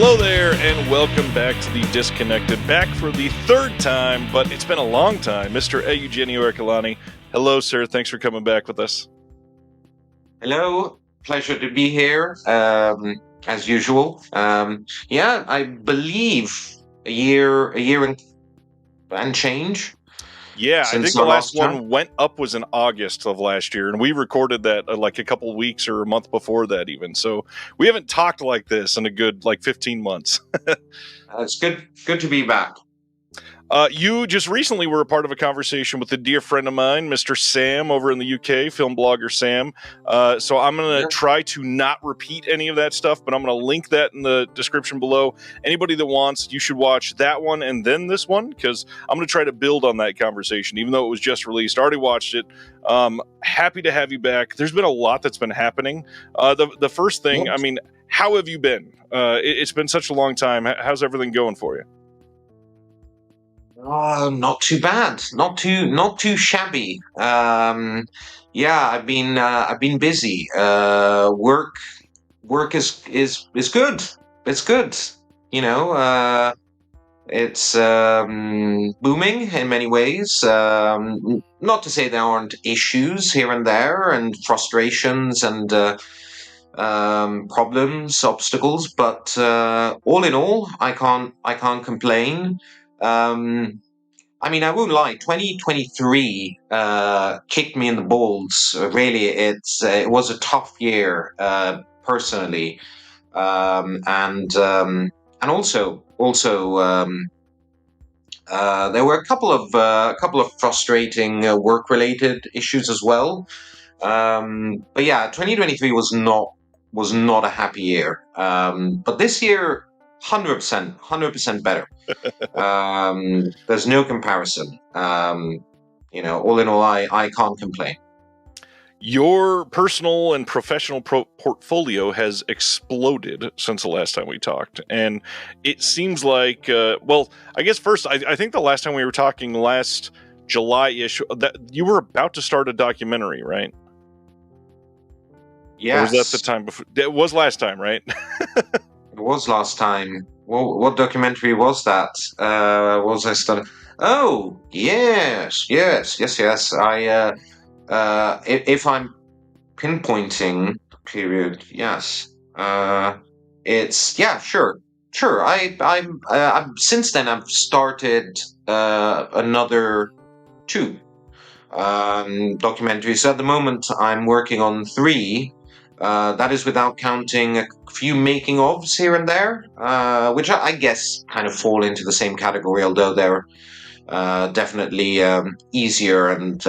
Hello there, and welcome back to the Disconnected. Back for the third time, but it's been a long time. Mr. Eugenio Ercolani. Hello, sir. Thanks for coming back with us. Hello. Pleasure to be here, as usual. I believe a year and change Yeah, I since think the our last last time. one went up was in August of last year, and we recorded that like a couple weeks or a month before that even. So we haven't talked like this in a good 15 months. It's good to be back. You just recently were a part of a conversation with a dear friend of mine, Mr. Sam, over in the UK, film blogger Sam. So I'm going to try to not repeat any of that stuff, but I'm going to link that in the description below. Anybody that wants, you should watch that one and then this one, because I'm going to try to build on that conversation, even though it was just released. I already watched it. Happy to have you back. There's been a lot that's been happening. The first thing, I mean, how have you been? It's been such a long time. How's everything going for you? Not too bad. Not too shabby. I've been busy. Work is good. It's good. You know. It's booming in many ways. Not to say there aren't issues here and there, and frustrations and problems, obstacles, but all in all, I can't complain. I won't lie. 2023 kicked me in the balls. Really, it was a tough year personally, and also there were a couple of frustrating work-related issues as well. But yeah, 2023 was not a happy year. But this year, 100% better. There's no comparison. All in all, I can't complain. Your personal and professional portfolio has exploded since the last time we talked. And it seems like, I guess first, I think the last time we were talking last July-ish, that you were about to start a documentary, right? Yes. Or was that the time before? It was last time, right? It was last time. Well, what documentary was that? Was I studying? Oh, yes. If I'm pinpointing period, yes. Sure. I'm since then I've started another two documentaries. At the moment, I'm working on three. That is without counting a few making ofs here and there, which I guess kind of fall into the same category, although they're definitely easier and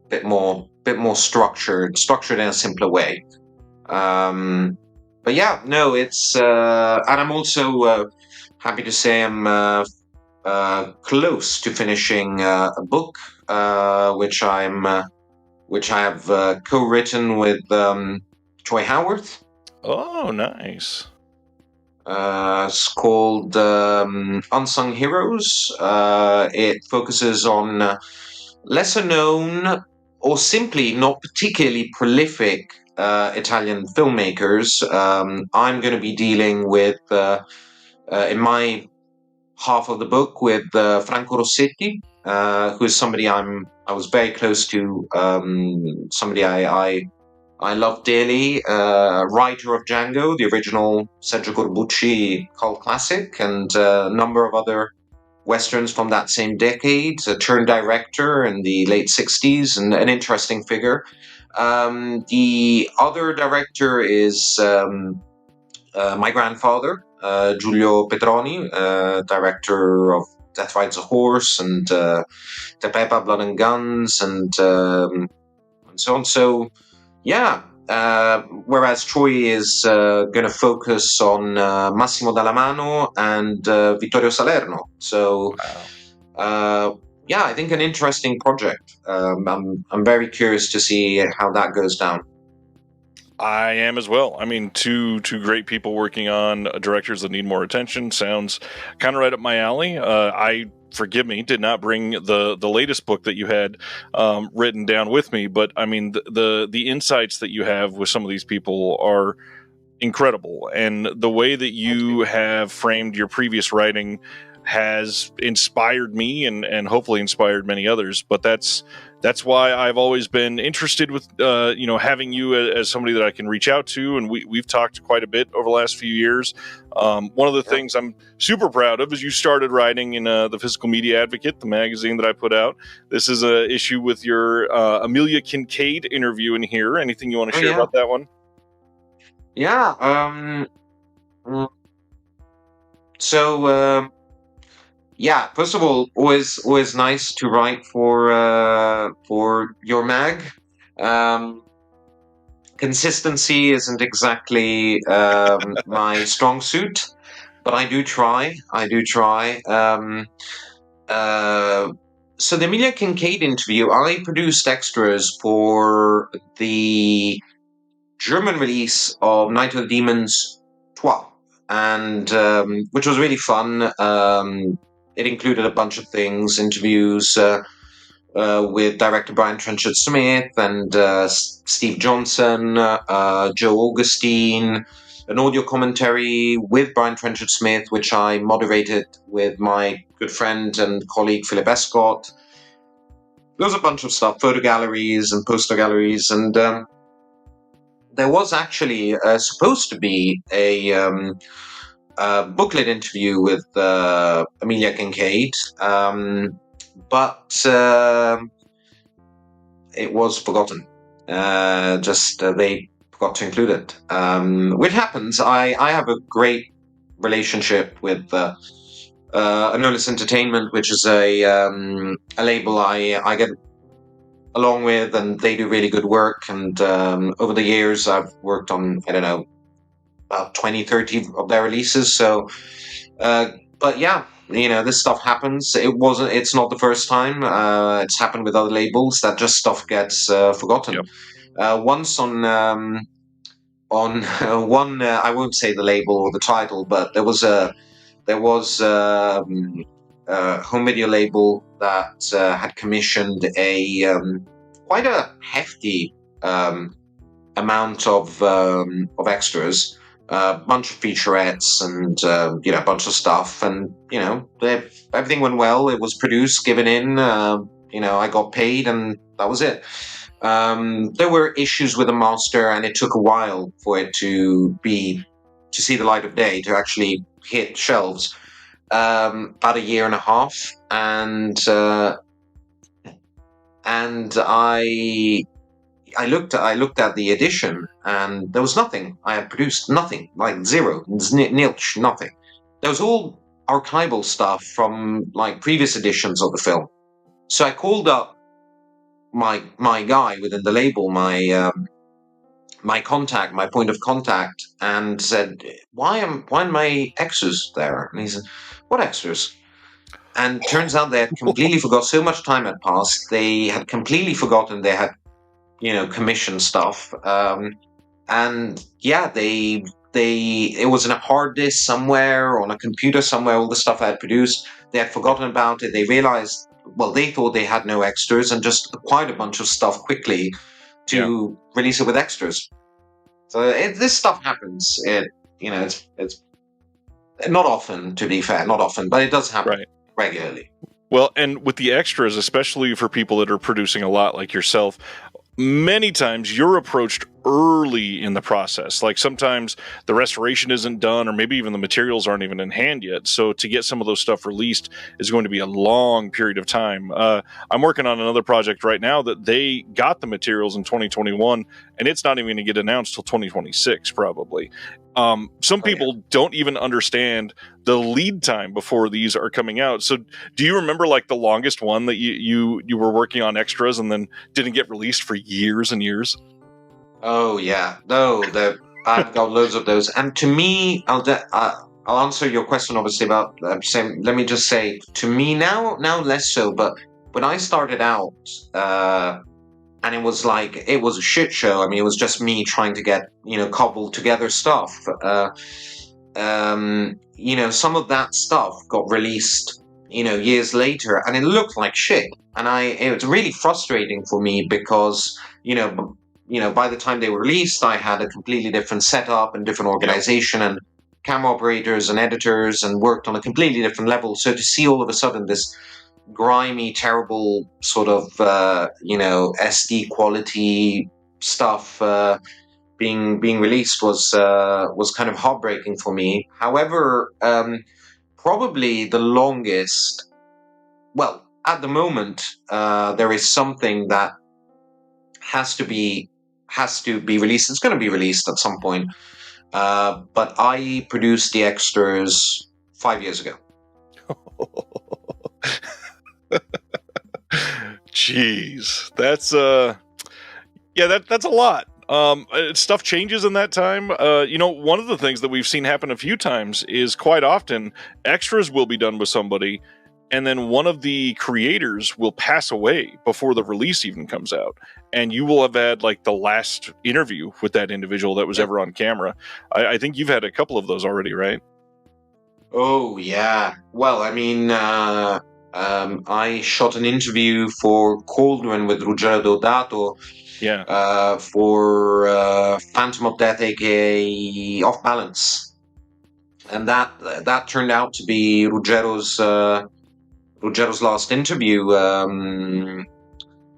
bit more structured in a simpler way. But yeah, no, it's and I'm also happy to say I'm close to finishing a book which I have co-written with Troy Howarth. Oh, nice. It's called Unsung Heroes. It focuses on lesser known or simply not particularly prolific Italian filmmakers. I'm going to be dealing with, in my half of the book, with Franco Rossetti, who is somebody I was very close to, somebody I love dearly, writer of Django, the original Sergio Corbucci cult classic, and a number of other westerns from that same decade, turned director in the late 60s, and an interesting figure. The other director is my grandfather, Giulio Petroni, director of Death Rides a Horse and Tepepa, Blood and Guns, and so on. So, yeah. Whereas Troy is going to focus on Massimo Dallamano and Vittorio Salerno. So, I think an interesting project. I'm very curious to see how that goes down. I am as well. I mean, two great people working on directors that need more attention. Sounds kind of right up my alley. Forgive me, did not bring the latest book that you had written down with me, but I mean the insights that you have with some of these people are incredible. And the way that you have framed your previous writing has inspired me and hopefully inspired many others. But that's why I've always been interested with having you as somebody that I can reach out to, and we've talked quite a bit over the last few years. One of the things I'm super proud of is you started writing in the Physical Media Advocate, the magazine that I put out. This is an issue with your Amelia Kincaid interview in here. Anything you want to share about that one? Yeah. So first of all, always nice to write for your mag. Consistency isn't exactly my strong suit, but I do try. So the Amelia Kincaid interview, I produced extras for the German release of Night of the Demons 12, and which was really fun. It included a bunch of things, interviews with director Brian Trenchard Smith and Steve Johnson, Joe Augustine, an audio commentary with Brian Trenchard Smith, which I moderated with my good friend and colleague Philip Escott. There was a bunch of stuff, photo galleries and poster galleries, and there was actually supposed to be a booklet interview with Amelia Kincaid, but it was forgotten. They forgot to include it, which happens. I have a great relationship with Anolis Entertainment, which is a label I get along with, and they do really good work. And over the years, I've worked on, I don't know, about 20, 30 of their releases. So, but yeah, this stuff happens. It's not the first time. It's happened with other labels that just stuff gets forgotten. Yep. Once on one, I won't say the label or the title, but there was a home video label that had commissioned a quite a hefty amount of extras, a bunch of featurettes, and a bunch of stuff, and everything went well. It was produced, given in. I got paid, and that was it. There were issues with the master, and it took a while for it to see the light of day, to actually hit shelves. About a year and a half, and I looked at the edition, and there was nothing. I had produced nothing, like zero, nilch, nothing. There was all archival stuff from like previous editions of the film. So I called up my guy within the label, my contact, my point of contact, and said, why are my extras there? And he said, what extras? And turns out they had completely forgot. So much time had passed. They had completely forgotten they had, commission stuff. And yeah, it was in a hard disk somewhere, on a computer somewhere, all the stuff I had produced. They had forgotten about it. They realized, well, they thought they had no extras and just acquired a bunch of stuff quickly to release it with extras. So this stuff happens. It's not often, to be fair, not often, but it does happen regularly. Well, and with the extras, especially for people that are producing a lot like yourself, many times you're approached early in the process. Like sometimes the restoration isn't done, or maybe even the materials aren't even in hand yet. So to get some of those stuff released is going to be a long period of time. I'm working on another project right now that they got the materials in 2021, and it's not even going to get announced till 2026 probably. Some people don't even understand the lead time before these are coming out. So do you remember like the longest one that you were working on extras and then didn't get released for years and years? Oh yeah, no, I've got loads of those. And to me, I'll answer your question obviously about same. Let me just say, to me now less so. But when I started out, and it was a shit show. I mean, it was just me trying to get cobbled together stuff. Some of that stuff got released years later, and it looked like shit. And it was really frustrating for me because by the time they were released, I had a completely different setup and different organization and camera operators and editors, and worked on a completely different level. So to see all of a sudden this grimy, terrible sort of SD quality stuff being released was kind of heartbreaking for me. However, probably the longest. Well, at the moment, there is something that has to be released. It's going to be released at some point. But I produced the extras 5 years ago. Jeez, that's that's a lot. Stuff changes in that time. One of the things that we've seen happen a few times is quite often extras will be done with somebody, and then one of the creators will pass away before the release even comes out, and you will have had like the last interview with that individual that was ever on camera. I think you've had a couple of those already, right? Oh yeah. Well, I mean, I shot an interview for Cauldron with Ruggero Deodato. Yeah. For Phantom of Death, aka Off Balance, and that turned out to be Ruggero's last interview.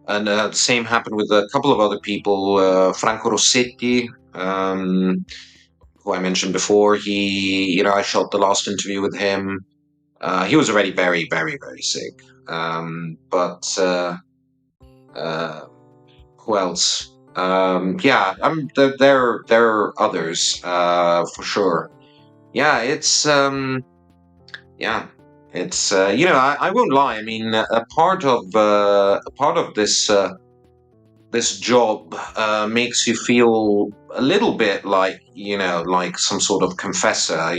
And the same happened with a couple of other people, Franco Rossetti, who I mentioned before. I shot the last interview with him. He was already very, very, very sick. But who else? Yeah, there are others for sure. Yeah, it's I won't lie. I mean, a part of this job makes you feel a little bit like like some sort of confessor.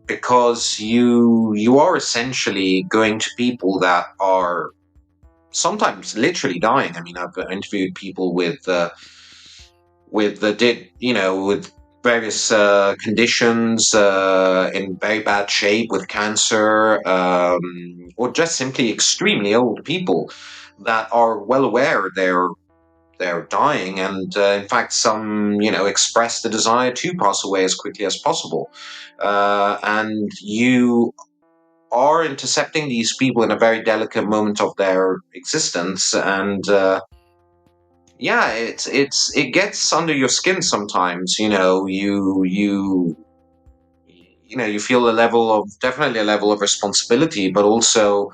Because you are essentially going to people that are sometimes literally dying. I mean, I've interviewed people with various conditions, in very bad shape, with cancer, or just simply extremely old people that are well aware they're dying, and in fact, some express the desire to pass away as quickly as possible, and you are intercepting these people in a very delicate moment of their existence, and yeah, it gets under your skin sometimes. You feel definitely a level of responsibility, but also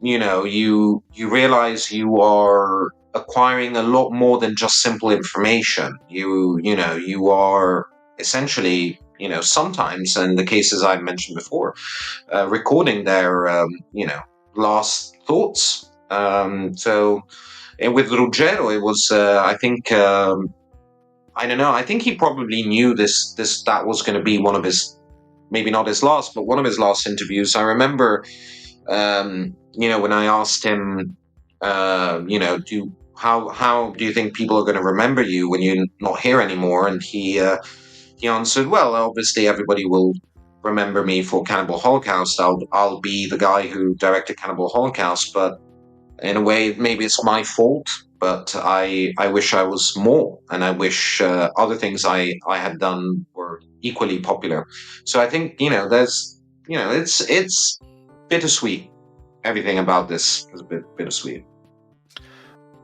you realize you are acquiring a lot more than just simple information. You are essentially sometimes, in the cases I mentioned before, recording their last thoughts. So and with Ruggero, it was I think I don't know. I think he probably knew that was going to be one of his, maybe not his last, but one of his last interviews. I remember when I asked him, how do you think people are going to remember you when you're not here anymore? And he answered, well, obviously everybody will remember me for Cannibal Holocaust. I'll be the guy who directed Cannibal Holocaust, but in a way, maybe it's my fault. But I wish I was more, and I wish other things I had done were equally popular. So I think there's it's bittersweet. Everything about this is a bit bittersweet.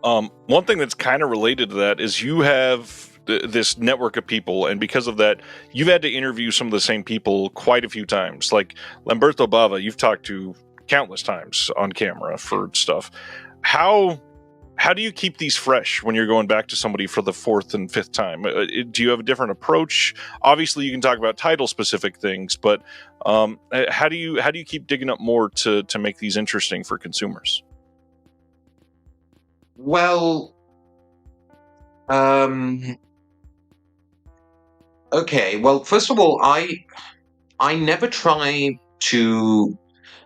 One thing that's kind of related to that is you have this network of people, and because of that, you've had to interview some of the same people quite a few times. Like Lamberto Bava, you've talked to countless times on camera for stuff. How do you keep these fresh when you're going back to somebody for the fourth and fifth time? Do you have a different approach? Obviously, you can talk about title specific things, but how do you keep digging up more to make these interesting for consumers? Well, okay. Well, first of all, I never try to,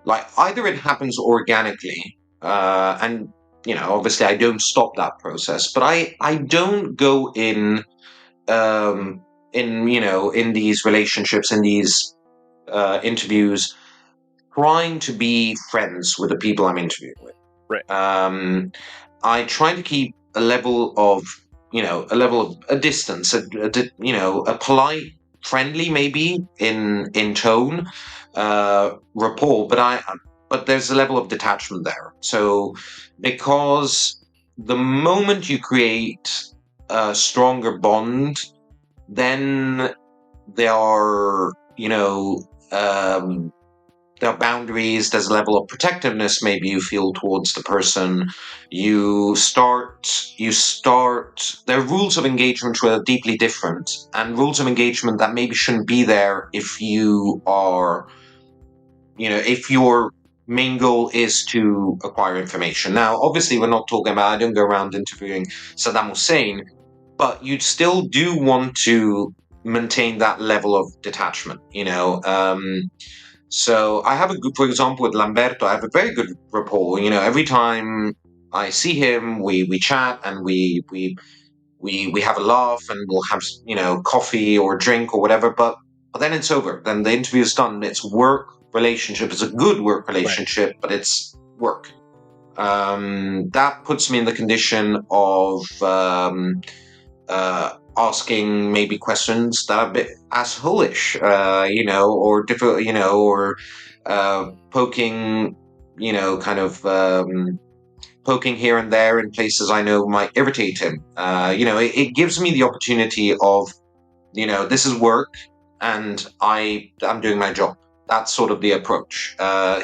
like, either it happens organically, and obviously I don't stop that process, but I don't go in these relationships, in these interviews, trying to be friends with the people I'm interviewing with. Right. I try to keep a level of a distance, a polite, friendly maybe in tone, rapport, but there's a level of detachment there. So because the moment you create a stronger bond, then there are there are boundaries, there's a level of protectiveness maybe you feel towards the person. You start, there are rules of engagement which are deeply different, and rules of engagement that maybe shouldn't be there if you are, if your main goal is to acquire information. Now, obviously, we're not talking about, I don't go around interviewing Saddam Hussein, but you still do want to maintain that level of detachment, so I have for example, with Lamberto, I have a very good rapport. Every time I see him, we chat and we have a laugh and we'll have coffee or drink or whatever. But then it's over. Then the interview is done. It's work relationship. It's a good work relationship, right, but it's work. That puts me in the condition of asking maybe questions that are a bit asshole-ish, or different, or poking, poking here and there in places I know might irritate him. It gives me the opportunity of, this is work and I'm doing my job. That's sort of the approach.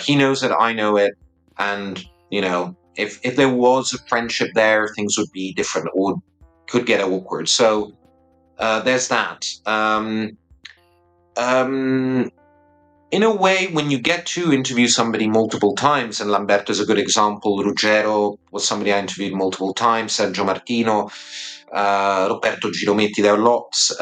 He knows it, I know it, and if there was a friendship there, things would be different or could get awkward. So there's that. In a way, when you get to interview somebody multiple times, and Lamberto's a good example, Ruggero was somebody I interviewed multiple times, Sergio Martino, Roberto Girometti, there are lots.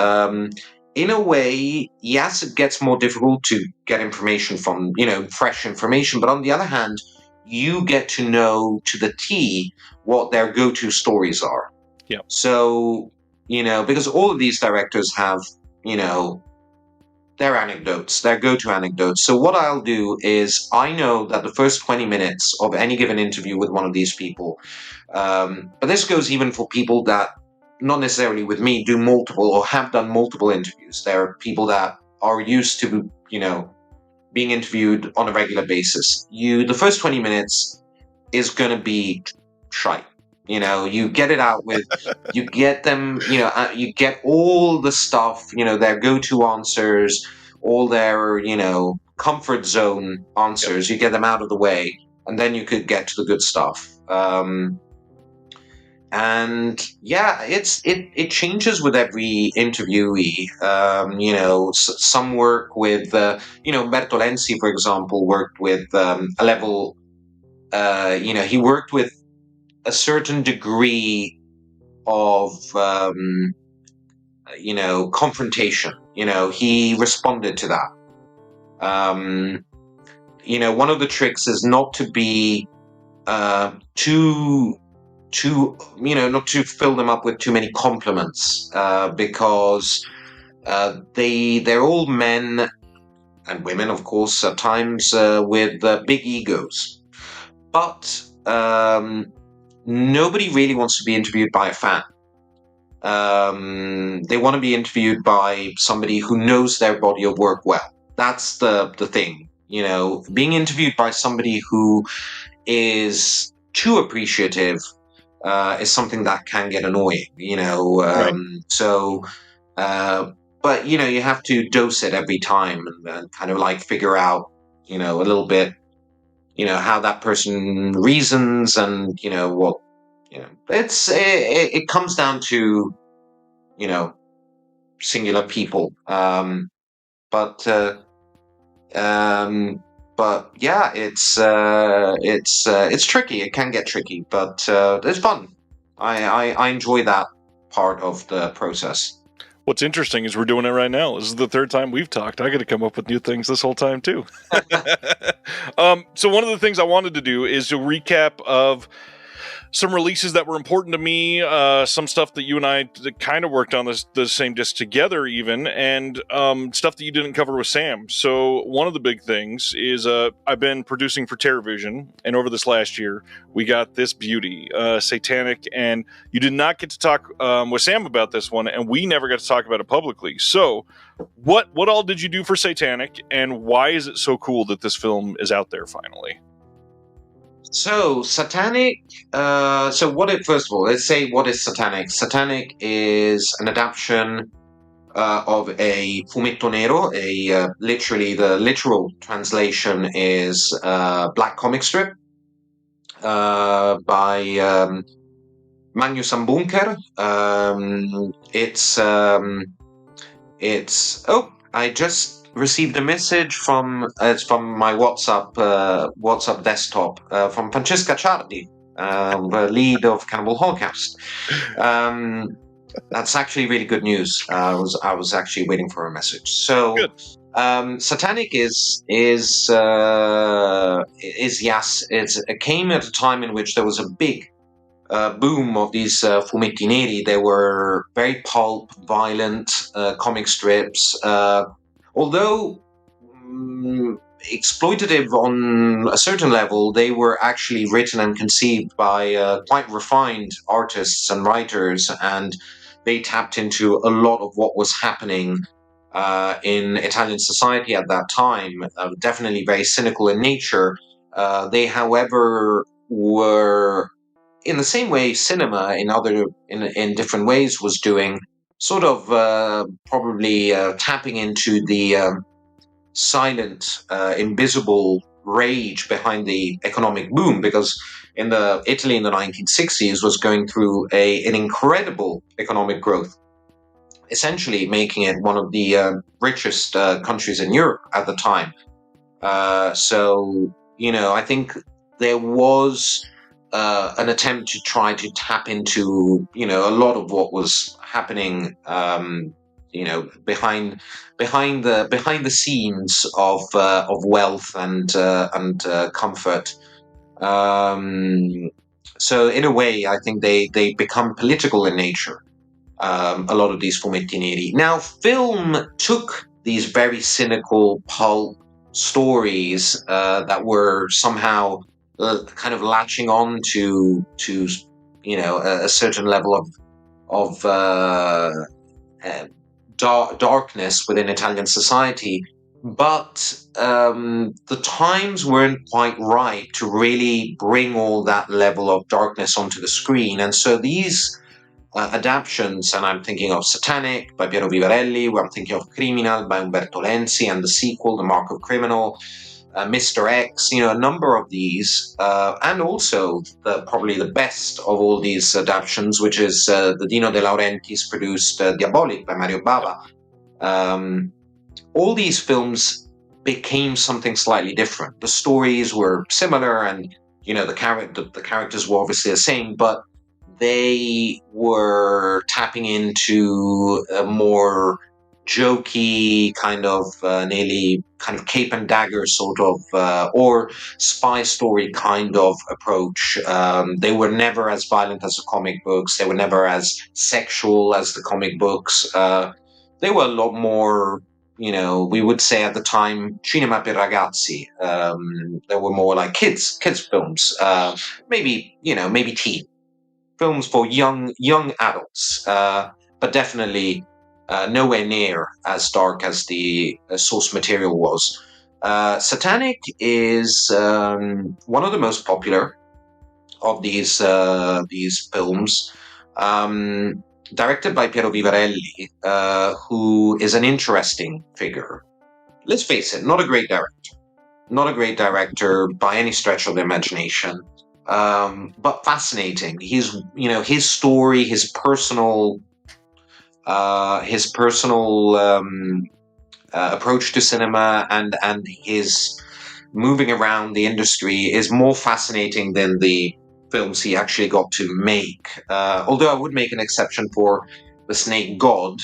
In a way, yes, it gets more difficult to get information from, fresh information, but on the other hand, you get to know to the T what their go-to stories are. Yeah. So, because all of these directors have, their anecdotes, their go-to anecdotes. So what I'll do is I know that the first 20 minutes of any given interview with one of these people, but this goes even for people that not necessarily with me do multiple or have done multiple interviews. There are people that are used to, being interviewed on a regular basis. The first 20 minutes is going to be shite. You get it out with, you get them, you get all the stuff, their go-to answers, all their, comfort zone answers. Yep. You get them out of the way, and then you could get to the good stuff. And yeah, it changes with every interviewee. Some work with, Bertolensi, for example, worked with a level, he worked with a certain degree of, confrontation. He responded to that. One of the tricks is not to be too, not to fill them up with too many compliments, because they're all men and women, of course, at times with big egos. But nobody really wants to be interviewed by a fan. They want to be interviewed by somebody who knows their body of work well. That's the thing. Being interviewed by somebody who is too appreciative is something that can get annoying. Right. So, but you have to dose it every time and kind of like figure out, a little bit, how that person reasons and what. It comes down to, singular people. But yeah, it's tricky. It can get tricky, but it's fun. I enjoy that part of the process. What's interesting is we're doing it right now. This is the third time we've talked. I got to come up with new things this whole time too. So one of the things I wanted to do is a recap of some releases that were important to me, some stuff that you and I kind of worked on the same disc together even, and stuff that you didn't cover with Sam. So one of the big things is I've been producing for TerraVision, and over this last year, we got this beauty, Satanic, and you did not get to talk with Sam about this one, and we never got to talk about it publicly. So what all did you do for Satanic, and why is it so cool that this film is out there finally? So Satanic. First of all, let's say what is Satanic. Satanic is an adaptation of a fumetto nero. Literally, the literal translation is black comic strip by Magnus Bunker. It's. Oh, I just received a message from it's from my WhatsApp desktop from Francesca Ciardi, the lead of Cannibal Holocaust. That's actually really good news. I was actually waiting for a message. So, Good. Satanic is yes, it came at a time in which there was a big boom of these fumetti neri. They were very pulp, violent comic strips. Although exploitative on a certain level, they were actually written and conceived by quite refined artists and writers, and they tapped into a lot of what was happening in Italian society at that time. Definitely very cynical in nature. They, however, were in the same way cinema in different ways was doing, sort of probably tapping into the silent, invisible rage behind the economic boom, because in the Italy in the 1960s was going through an incredible economic growth, essentially making it one of the richest countries in Europe at the time. So, I think there was an attempt to try to tap into, a lot of what was happening, behind the scenes of wealth and comfort. So, in a way, I think they become political in nature. A lot of these fumetti neri. Now, film took these very cynical pulp stories that were somehow kind of latching on to a certain level of darkness within Italian society, but the times weren't quite right to really bring all that level of darkness onto the screen, and so these adaptations, and I'm thinking of Satanic by Piero Vivarelli, where I'm thinking of Criminal by Umberto Lenzi, and the sequel, The Mark of Criminal, Mr. X, a number of these, and also probably the best of all these adaptations, which is the Dino De Laurentiis produced Diabolic by Mario Bava. All these films became something slightly different. The stories were similar, and the characters were obviously the same, but they were tapping into a more jokey kind of nearly kind of cape and dagger sort of or spy story kind of approach. They were never as violent as the comic books. They were never as sexual as the comic books. They were a lot more, we would say at the time, cinema per ragazzi. They were more like kids films, maybe teen films for young adults, but definitely nowhere near as dark as the source material was. Satanic is one of the most popular of these films, directed by Piero Vivarelli, who is an interesting figure. Let's face it, not a great director by any stretch of the imagination. But fascinating. His story, his personal approach to cinema, and his moving around the industry is more fascinating than the films he actually got to make. Although I would make an exception for The Snake God,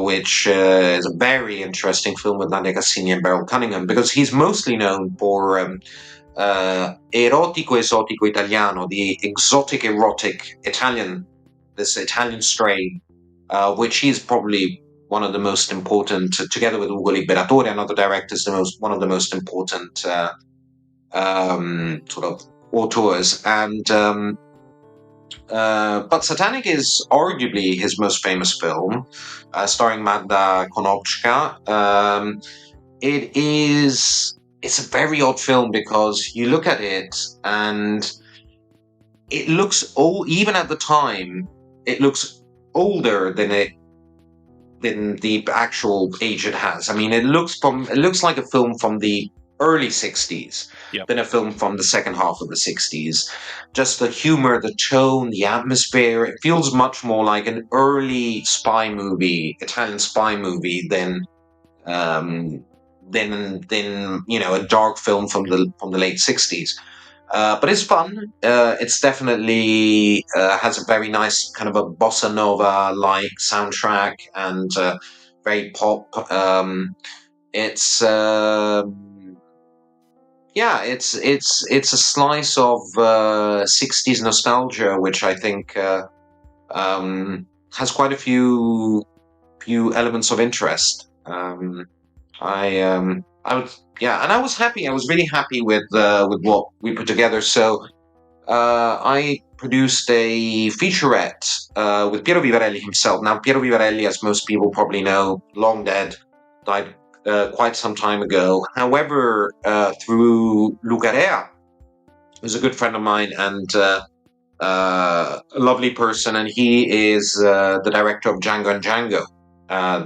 which is a very interesting film with Nadia Cassini and Beryl Cunningham, because he's mostly known for Erotico Esotico Italiano, the exotic erotic Italian, this Italian strain, which he's probably one of the most important, together with Ugo Liberatore and other directors, one of the most important sort of auteurs. And but Satanic is arguably his most famous film, starring Magda Konopska. It's a very odd film because you look at it and it looks old. Even at the time, it looks older than the actual age it has. I mean, it looks like a film from the early 60s than a film from the second half of the 60s. Just the humor, the tone, the atmosphere, it feels much more like an early spy movie, Italian spy movie, than a dark film from the late 60s. But it's fun. It's definitely has a very nice kind of a bossa nova like soundtrack and very pop. It's it's a slice of 60s nostalgia, which I think has quite a few elements of interest. I would, yeah, and I was happy. I was really happy with what we put together. So I produced a featurette with Piero Vivarelli himself. Now, Piero Vivarelli, as most people probably know, long dead, died quite some time ago. However, through Lucarea, who's a good friend of mine and a lovely person, and he is the director of Django and Django,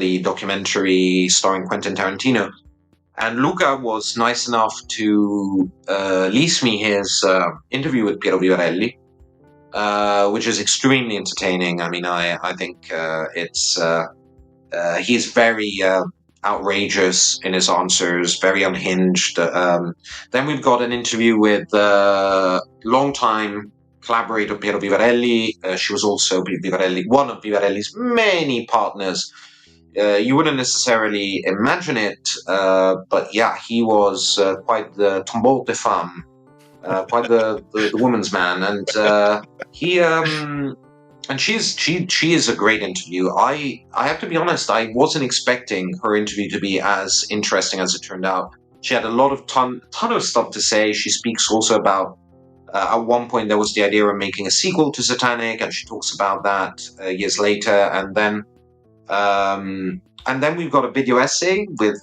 the documentary starring Quentin Tarantino. And Luca was nice enough to lease me his interview with Piero Vivarelli, which is extremely entertaining. I mean, I think he's very outrageous in his answers, very unhinged. Then we've got an interview with longtime collaborator Piero Vivarelli. She was also one of Vivarelli's many partners. You wouldn't necessarily imagine it, but yeah, he was quite the tombeau de femme, quite the woman's man, and he and she is a great interview. I have to be honest, I wasn't expecting her interview to be as interesting as it turned out. She had a lot of ton of stuff to say. She speaks also about at one point there was the idea of making a sequel to Satanic, and she talks about that years later, and then we've got a video essay with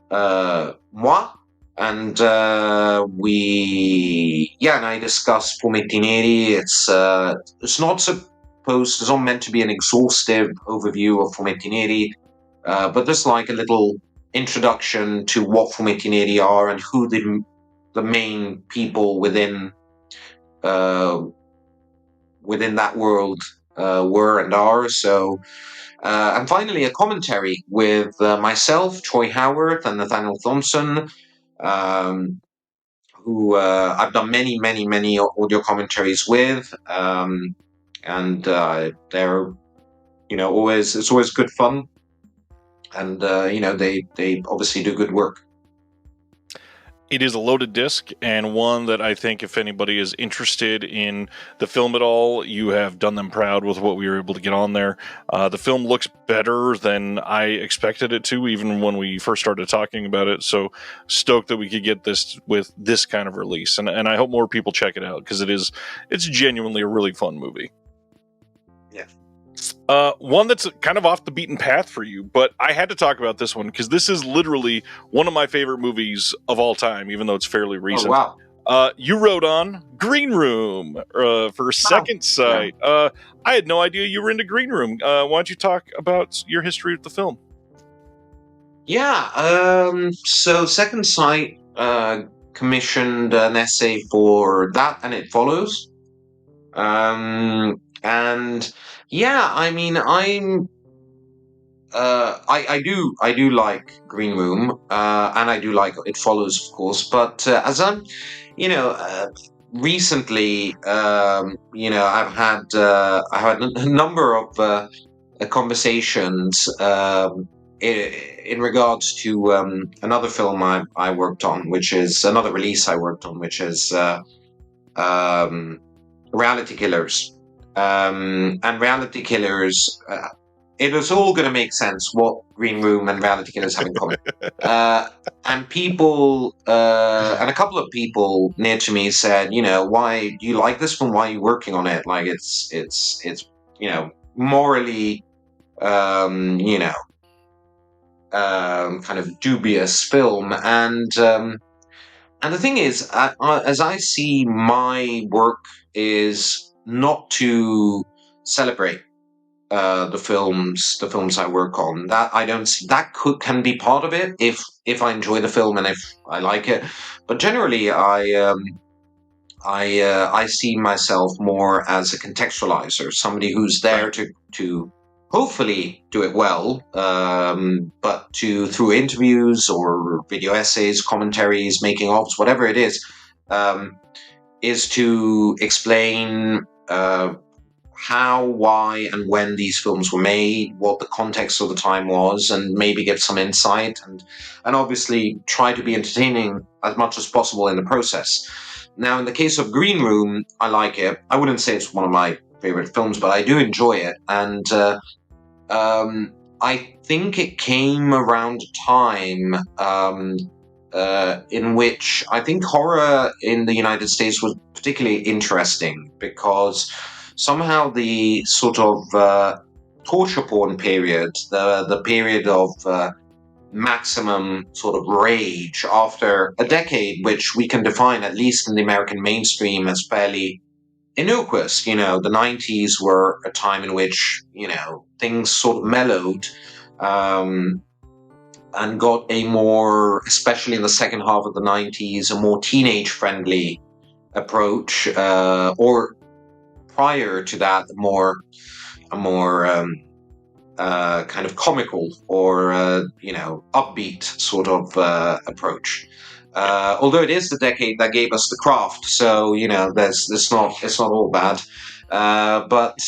moi, and and I discuss Fumetti Neri. It's not meant to be an exhaustive overview of Fumetti Neri, but just like a little introduction to what Fumetti Neri are and who the main people within that world were and are. So. And finally, a commentary with myself, Troy Howarth, and Nathaniel Thompson, who I've done many, many, many audio commentaries with, and they're it's always good fun, and they obviously do good work. It is a loaded disc, and one that I think if anybody is interested in the film at all, you have done them proud with what we were able to get on there. The film looks better than I expected it to, even when we first started talking about it. So stoked that we could get this with this kind of release, and I hope more people check it out because it's genuinely a really fun movie. One that's kind of off the beaten path for you, but I had to talk about this one because this is literally one of my favorite movies of all time, even though it's fairly recent. Oh, wow. You wrote on Green Room for Second Sight. Yeah. I had no idea you were into Green Room. Why don't you talk about your history with the film? Yeah, so Second Sight commissioned an essay for that, and It Follows. And yeah, I mean, I do like Green Room, and I do like It Follows, of course. But as I'm, recently, I've had a number of conversations in regards to another film I worked on, which is another release I worked on, which is Reality Killers. And Reality Killers, it was all going to make sense what Green Room and Reality Killers have in common. And people, and a couple of people near to me said, why do you like this film? Why are you working on it? Like it's morally, kind of dubious film. And the thing is, as I see my work is not to celebrate the films I work on. That I don't that can be part of it if I enjoy the film and if I like it. But generally, I see myself more as a contextualizer, somebody who's there to hopefully do it well, but through interviews or video essays, commentaries, making ofs, whatever it is to explain how, why, and when these films were made, what the context of the time was, and maybe give some insight, and obviously try to be entertaining as much as possible in the process. Now, in the case of Green Room, I like it. I wouldn't say it's one of my favorite films, but I do enjoy it, and I think it came around a time in which I think horror in the United States was particularly interesting because somehow the sort of torture porn period, the period of maximum sort of rage after a decade, which we can define, at least in the American mainstream, as fairly innocuous. The 90s were a time in which, things sort of mellowed and got a more, especially in the second half of the 90s, a more teenage-friendly approach, or prior to that, a more kind of comical or upbeat sort of approach. Although it is the decade that gave us The Craft, so it's not all bad. But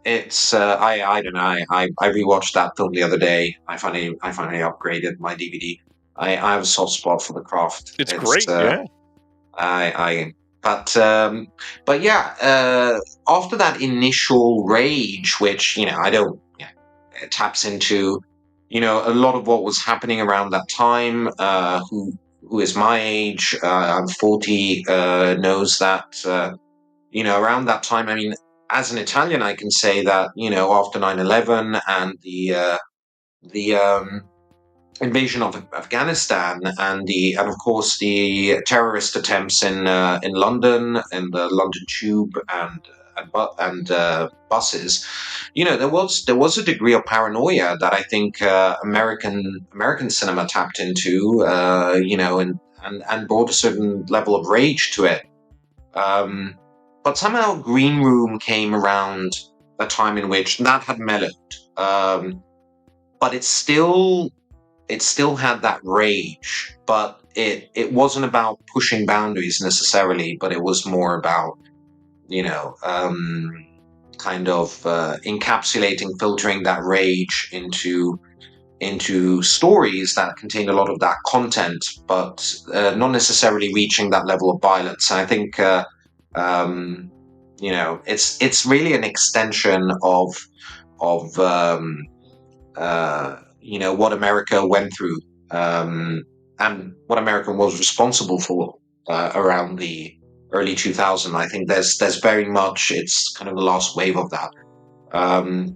it's I don't know. I rewatched that film the other day. I finally upgraded my DVD. I have a soft spot for The Craft. It's great, yeah. I but yeah, after that initial rage, which I don't, it taps into a lot of what was happening around that time. Who is my age? I'm 40. Knows that around that time. I mean, as an Italian, I can say that after 9/11 and the invasion of Afghanistan and of course the terrorist attempts in London and the London Tube and buses, there was a degree of paranoia that I think American cinema tapped into, and brought a certain level of rage to it. But somehow Green Room came around a time in which that had mellowed, but it still had that rage, but it wasn't about pushing boundaries necessarily, but it was more about kind of encapsulating, filtering that rage into stories that contain a lot of that content, but not necessarily reaching that level of violence. And I think it's really an extension of what America went through, and what America was responsible for around the early 2000s. I think there's very much, it's kind of the last wave of that.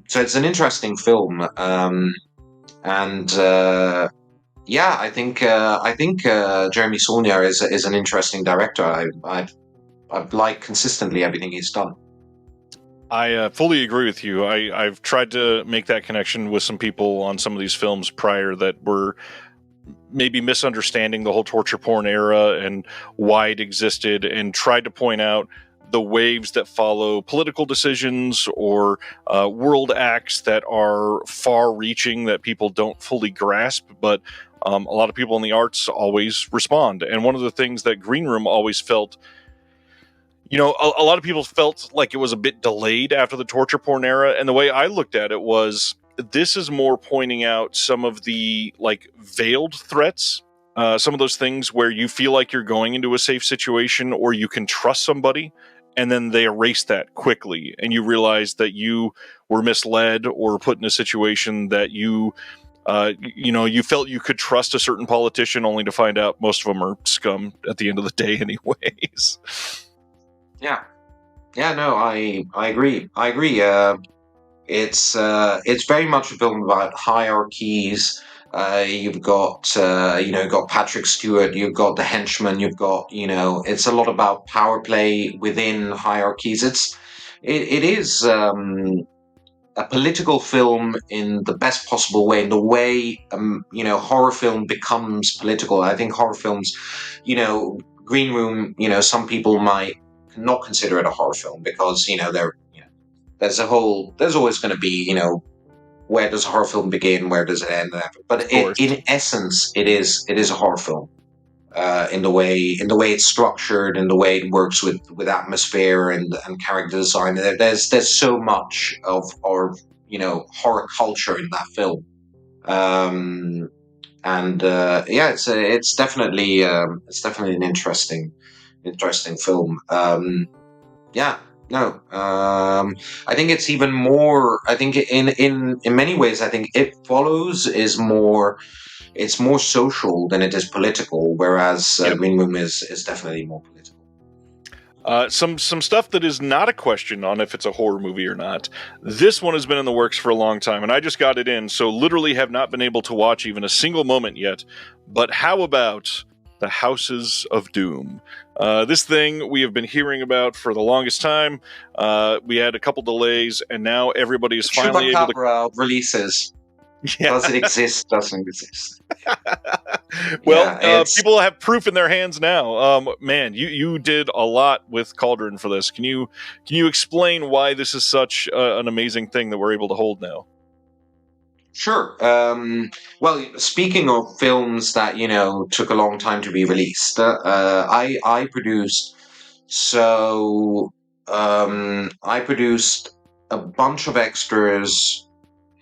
So it's an interesting film, and yeah, I think Jeremy Saulnier is an interesting director. I've liked consistently everything he's done. I fully agree with you. I've tried to make that connection with some people on some of these films prior that were maybe misunderstanding the whole torture porn era and why it existed, and tried to point out the waves that follow political decisions or world acts that are far-reaching that people don't fully grasp, but a lot of people in the arts always respond. And one of the things that Green Room always felt a lot of people felt like it was a bit delayed after the torture porn era, and the way I looked at it was this is more pointing out some of the like veiled threats, some of those things where you feel like you're going into a safe situation or you can trust somebody, and then they erase that quickly, and you realize that you were misled or put in a situation that you felt you could trust a certain politician, only to find out most of them are scum at the end of the day, anyways. Yeah, yeah, no, I agree. I agree. It's very much a film about hierarchies. You've got got Patrick Stewart, you've got the henchman, you've got it's a lot about power play within hierarchies. It is a political film in the best possible way, in the way horror film becomes political. I think horror films, Green Room, some people might not consider it a horror film because there's always going to be where does a horror film begin, where does it end, but in essence it is a horror film. In the way it's structured, in the way it works with atmosphere and character design. There's so much of our horror culture in that film, and it's definitely an interesting film. Yeah, no, I think it's even more. I think in many ways, I think It Follows is more. It's more social than it is political, whereas Green Room is definitely more political. Some stuff that is not a question on if it's a horror movie or not. This one has been in the works for a long time, and I just got it in, so literally have not been able to watch even a single moment yet. But how about The Houses of Doom? This thing we have been hearing about for the longest time. We had a couple delays, and now everybody is finally able to releases. Yeah. Does it exist? Doesn't exist. Well, people have proof in their hands now. Man, you did a lot with Cauldron for this. Can you explain why this is such an amazing thing that we're able to hold now? Sure. Well, speaking of films that took a long time to be released, I produced. So I produced a bunch of extras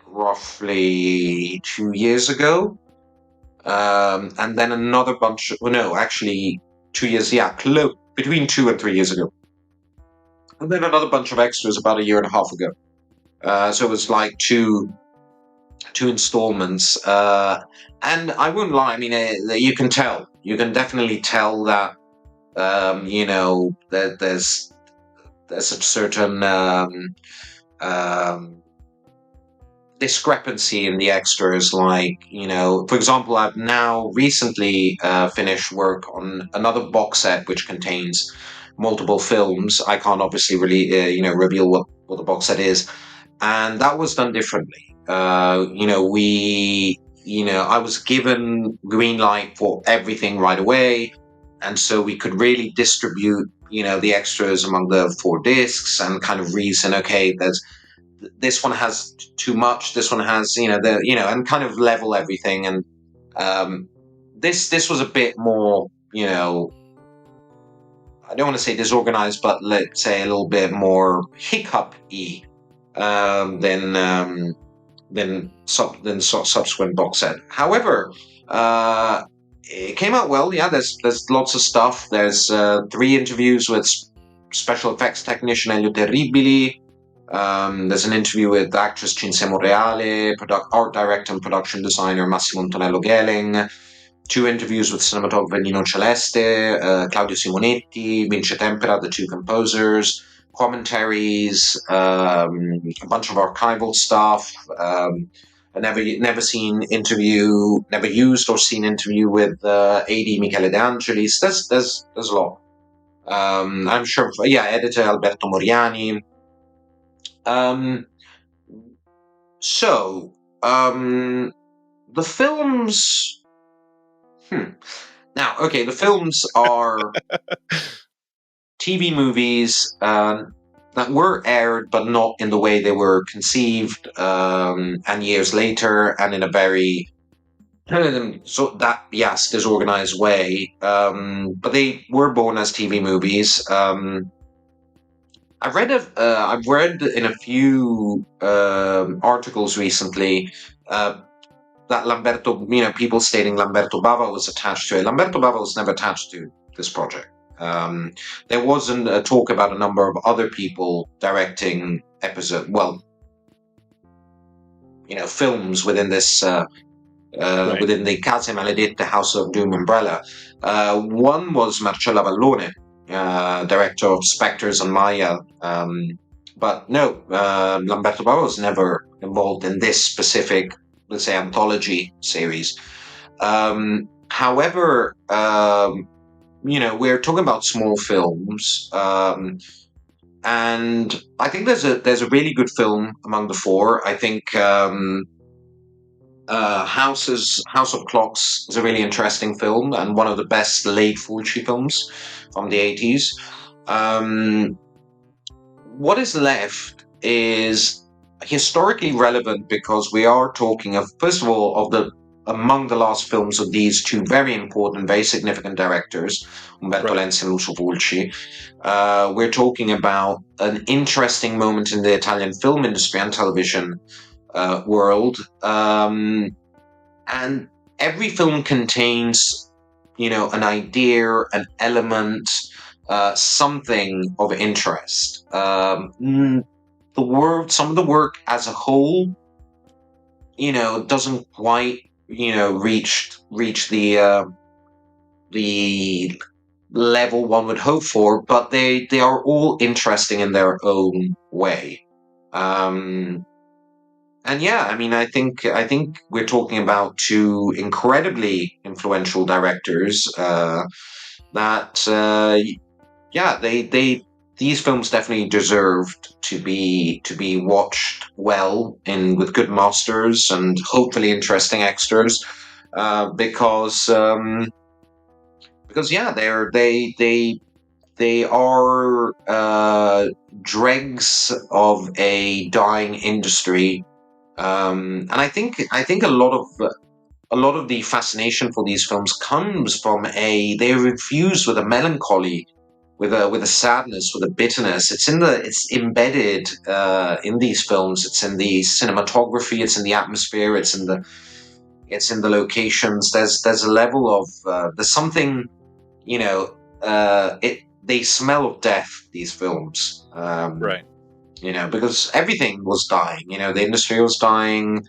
roughly 2 years ago, and then another bunch. Well, no, actually 2 years. Yeah, between 2 and 3 years ago, and then another bunch of extras about a year and a half ago. So it was like two installments, and I wouldn't lie. I mean, you can tell. You can definitely tell that that there's a certain discrepancy in the extras. Like, for example, I've now recently finished work on another box set which contains multiple films. I can't obviously really reveal what the box set is, and that was done differently. I was given green light for everything right away, and so we could really distribute the extras among the 4 discs and kind of reason, okay, this one has too much, this one has and kind of level everything. And this was a bit more, I don't want to say disorganized, but let's say a little bit more hiccup-y than subsequent box set. However, it came out well. Yeah, there's lots of stuff. There's 3 interviews with special effects technician Elio Terribili. There's an interview with actress Cinzia Monreale, art director and production designer Massimo Antonello Gheling. 2 interviews with cinematographer Nino Celeste, Claudio Simonetti, Vince Tempera, the 2 composers. Commentaries, a bunch of archival stuff. A never used or seen interview with AD Michele De Angelis. There's a lot. I'm sure. Editor Alberto Moriani. The films. Now, okay, the films are TV movies that were aired, but not in the way they were conceived, and years later, and in a very disorganized way. But they were born as TV movies. I've read in a few articles recently that Lamberto, people stating Lamberto Bava was attached to it. Lamberto Bava was never attached to this project. There wasn't a talk about a number of other people directing films within this within the Case Maledette House of Doom umbrella. One was Marcella Vallone, director of Spectres and Maya. But no, Lamberto Bava was never involved in this specific, let's say, anthology series. However, we're talking about small films, and I think there's a really good film among the four. I think House of Clocks is a really interesting film and one of the best late Fulci films from the 80s. What is left is historically relevant because we are talking of, first of all, among the last films of these two very important, very significant directors, Umberto Lenzi and Lucio Fulci. We're talking about an interesting moment in the Italian film industry and television world, and every film contains, an idea, an element, something of interest. Some of the work as a whole, doesn't quite, reach the level one would hope for, but they are all interesting in their own way. And yeah, I mean, I think we're talking about two incredibly influential directors these films definitely deserved to be watched well with good masters and hopefully interesting extras, because yeah, they are dregs of a dying industry. And I think a lot of the fascination for these films comes from they're infused with a melancholy, with a sadness, with a bitterness. It's embedded in these films. It's in the cinematography. It's in the atmosphere. It's in the locations. There's a level of there's something, they smell of death, these films. Right. Because everything was dying. The industry was dying.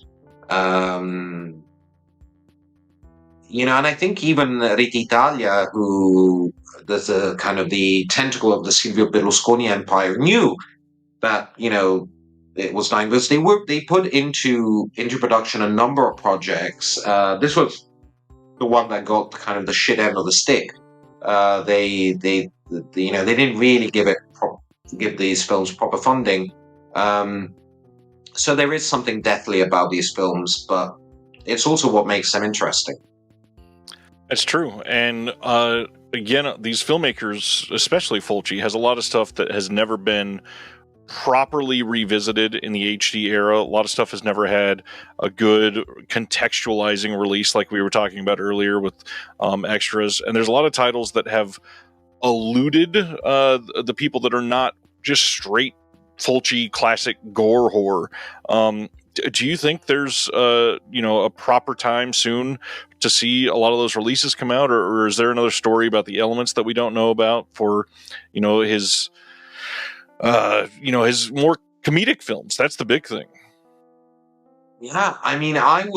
And I think even Rete Italia, who there's a kind of the tentacle of the Silvio Berlusconi empire, knew that it was dying, because they put into production a number of projects. This was the one that got kind of the shit end of the stick. They didn't really give these films proper funding. So there is something deathly about these films, but it's also what makes them interesting. That's true. And again, these filmmakers, especially Fulci, has a lot of stuff that has never been properly revisited in the HD era. A lot of stuff has never had a good contextualizing release like we were talking about earlier with extras. And there's a lot of titles that have eluded the people that are not just straight Fulci classic gore horror. Do you think there's a proper time soon to see a lot of those releases come out, or is there another story about the elements that we don't know about for his his more comedic films? That's the big thing. Yeah, I mean, I've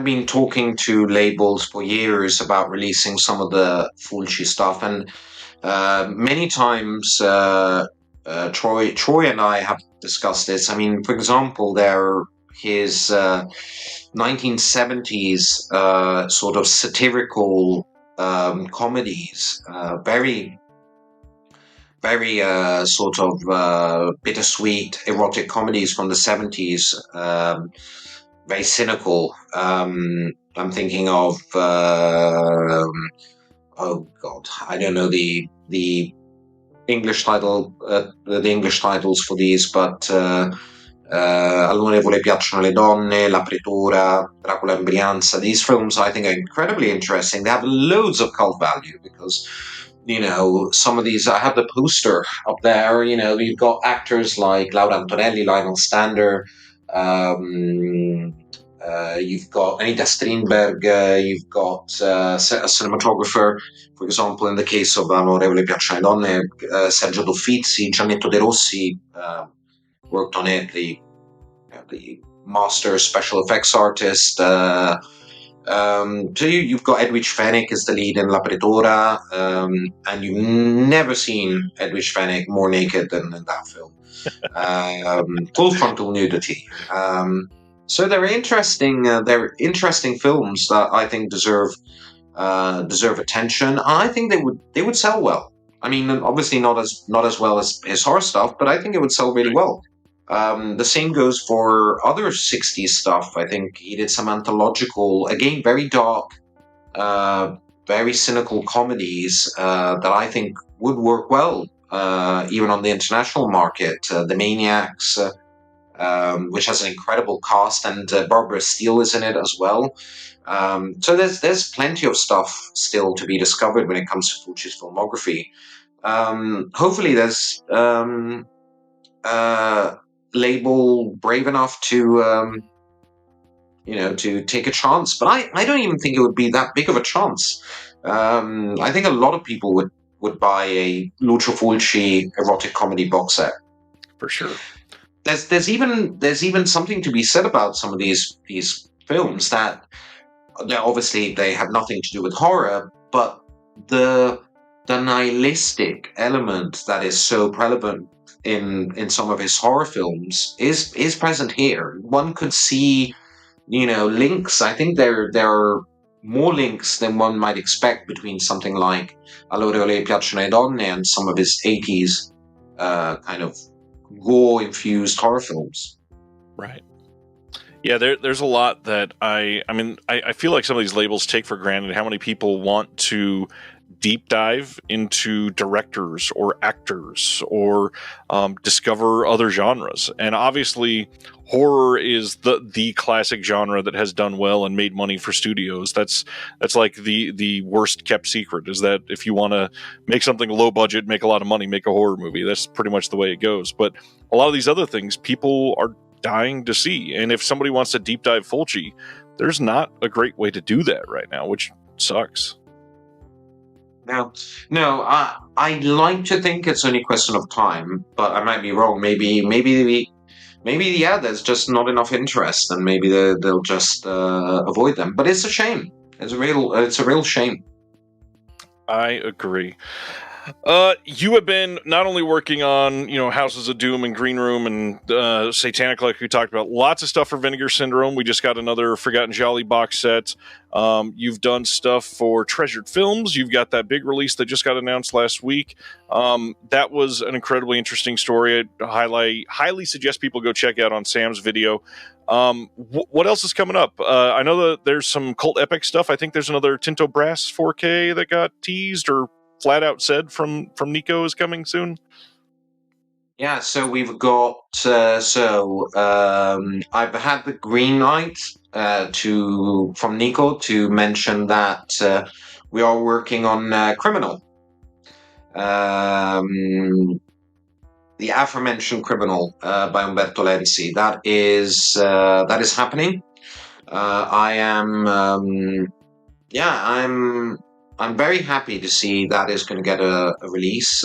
been talking to labels for years about releasing some of the Fulci stuff, and many times Troy and I have discussed this. I mean, for example, his 1970s sort of satirical comedies, very very sort of bittersweet erotic comedies from the 70s, very cynical. I'm thinking of oh god, I don't know the English title, the English titles for these, but All'onorevole piacciono le donne, La Pretura, Dracula in Brianza. These films, I think, are incredibly interesting. They have loads of cult value because some of these. I have the poster up there. You've got actors like Laura Antonelli, Lionel Stander. You've got Anita Strindberg. You've got a cinematographer, for example, in the case of Amorevole Piacciono le Donne, Sergio Doffizzi, Giannetto De Rossi worked on it. The master special effects artist. So you've got Edwidge Fenech as the lead in La Pretora, and you've never seen Edwidge Fenech more naked than in that film. Full frontal nudity. So they're interesting. They're interesting films that I think deserve attention. I think they would sell well. I mean, obviously not as well as his horror stuff, but I think it would sell really well. The same goes for other 60s stuff. I think he did some anthological, again, very dark, very cynical comedies that I think would work well, even on the international market. The Maniacs, which has an incredible cast, and Barbara Steele is in it as well. So there's plenty of stuff still to be discovered when it comes to Fulci's filmography. Hopefully there's label brave enough to to take a chance, but I don't even think it would be that big of a chance. I think a lot of people would buy a Lucio Fulci erotic comedy box set for sure. There's even something to be said about some of these films that obviously they have nothing to do with horror, but the nihilistic element that is so prevalent in some of his horror films is present here. One could see, links. I think there are more links than one might expect between something like All'Ore piacciono le donne and some of his 80s kind of gore-infused horror films. Right. Yeah, there's a lot that I feel like some of these labels take for granted how many people want to deep dive into directors or actors or discover other genres. And obviously horror is the classic genre that has done well and made money for studios. That's like the worst kept secret, is that if you want to make something low budget, make a lot of money, make a horror movie. That's pretty much the way it goes. But a lot of these other things people are dying to see. And if somebody wants to deep dive Fulci, there's not a great way to do that right now, which sucks. No, I like to think it's only a question of time, but I might be wrong. Maybe, yeah, there's just not enough interest, and maybe they'll just avoid them. But it's a shame. It's a real shame. I agree. You have been not only working on, Houses of Doom and Green Room and Satanic, like we talked about, lots of stuff for Vinegar Syndrome. We just got another Forgotten Jolly box set. You've done stuff for Treasured Films. You've got that big release that just got announced last week. That was an incredibly interesting story. I highly suggest people go check out on Sam's video. What else is coming up? I know that there's some Cult Epic stuff. I think there's another Tinto Brass 4K that got teased or flat out said from Nico is coming soon. Yeah, so we've got I've had the green light from Nico to mention that we are working on Criminal, the aforementioned Criminal by Umberto Lenzi. That is happening. I'm very happy to see that is going to get a release.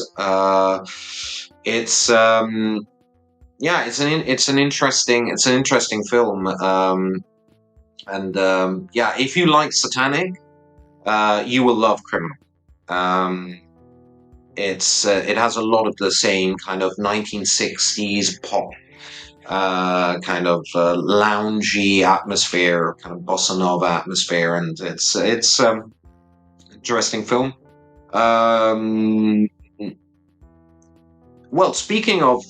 It's an interesting film. If you like Satanic, you will love Criminal. It has a lot of the same kind of 1960s pop, kind of loungy atmosphere, kind of bossa nova atmosphere, and it's interesting film. Well, speaking of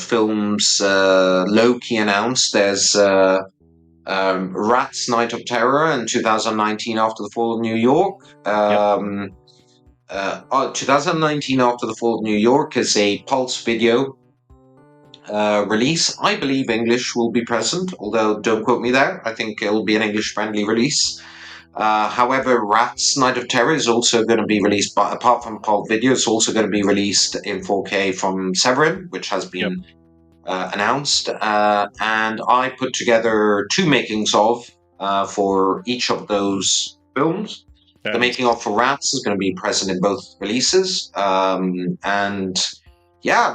films, low-key announced, there's Rats Night of Terror in 2019 After the Fall of New York. 2019 After the Fall of New York is a Pulse video release. I believe English will be present, although don't quote me there. I think it will be an English-friendly release. However, Rats Night of Terror is also going to be released, but apart from Pulp Video, it's also going to be released in 4K from Severin, which has been announced. And I put together 2 makings of for each of those films. Nice. The making of for Rats is going to be present in both releases. And yeah,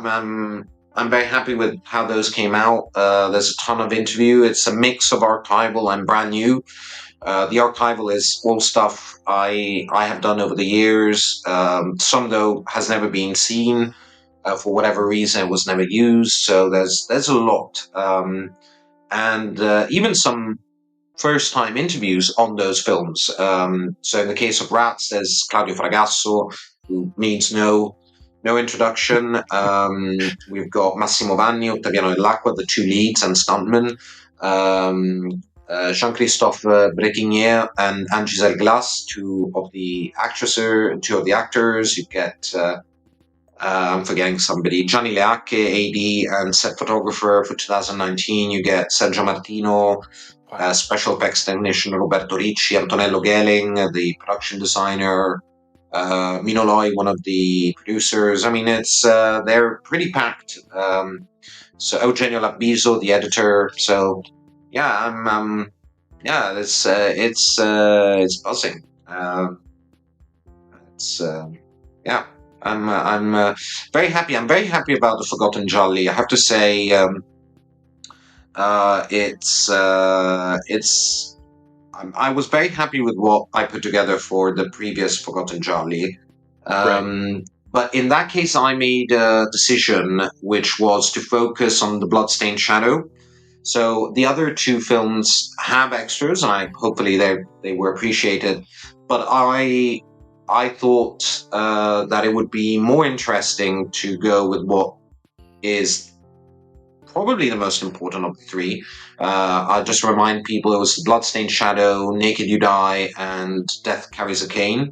I'm very happy with how those came out. There's a ton of interview. It's a mix of archival and brand new. The archival is all stuff I have done over the years. Some though has never been seen for whatever reason. It was never used. So there's a lot, and even some first time interviews on those films. So in the case of Rats, there's Claudio Fragasso, who needs no introduction. We've got Massimo Vanni, Ottaviano Dell'Acqua, the 2 leads and stuntmen. Jean-Christophe Bretignier and Anne-Giselle Glass, 2 of the actors. You get, I'm forgetting somebody, Gianni Leacche, AD and set photographer for 2019. You get Sergio Martino, special effects technician Roberto Ricci, Antonello Gelling, the production designer, Mino Loi, one of the producers. I mean, it's they're pretty packed. So Eugenio Labbiso, the editor. So yeah, yeah, it's buzzing. Yeah, I'm very happy. I'm very happy about the Forgotten Jolly. I have to say, I was very happy with what I put together for the previous Forgotten Jolly. Right. But in that case, I made a decision which was to focus on the Bloodstained Shadow. So the other 2 films have extras, and hopefully they were appreciated. But I thought that it would be more interesting to go with what is probably the most important of the 3. I'll just remind people it was Bloodstained Shadow, Naked You Die, and Death Carries a Cane.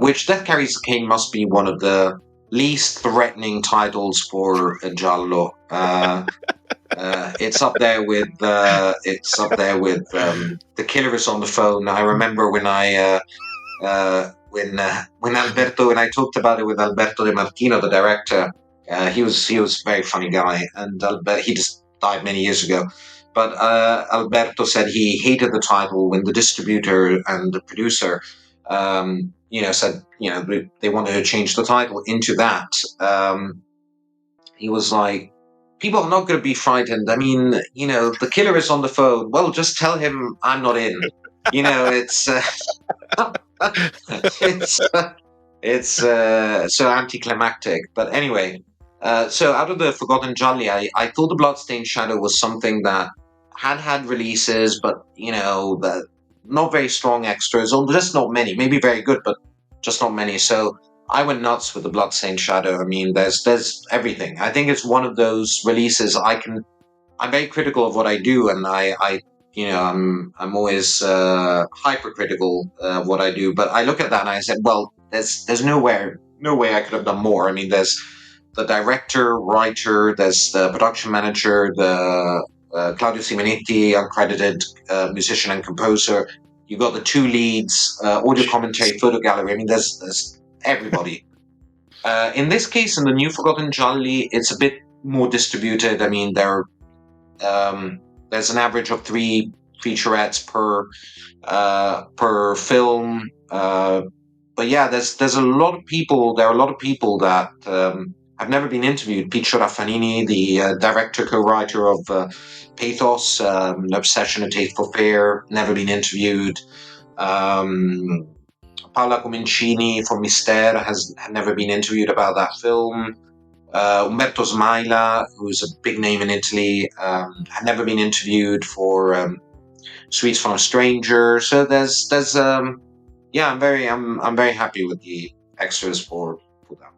Which Death Carries a Cane must be one of the least threatening titles for a giallo. It's up there with The Killer Is on the Phone. I remember when when I talked about it with Alberto De Martino, the director. He was a very funny guy, and he just died many years ago. But Alberto said he hated the title when the distributor and the producer said, they wanted to change the title into that. He was like, people are not going to be frightened. I mean, the killer is on the phone. Well, just tell him I'm not in. It's it's so anticlimactic. But anyway, so out of the Forgotten Jolly, I thought the Bloodstained Shadow was something that had releases, but the not very strong extras, or just not many. Maybe very good, but just not many. So I went nuts with the Bloodstained Shadow. I mean, there's everything. I think it's one of those releases I'm very critical of what I do, and I'm always hypercritical of what I do. But I look at that and I said, well, there's no way I could have done more. I mean, there's the director, writer, there's the production manager, the Claudio Simonetti, uncredited musician and composer. You got the 2 leads, audio commentary, photo gallery. I mean, there's everybody. In this case, in the new Forgotten Jolly, it's a bit more distributed. I mean, there's an average of 3 featurettes per film. But yeah, there's a lot of people. There are a lot of people that have never been interviewed. Piccio Raffanini, the director co-writer of Pathos, Obsession, A Taste for Fair, never been interviewed. Paola Comencini from Mystère had never been interviewed about that film. Umberto Smaila, who's a big name in Italy, had never been interviewed for Sweets from a Stranger. So there's I'm very happy with the extras for that.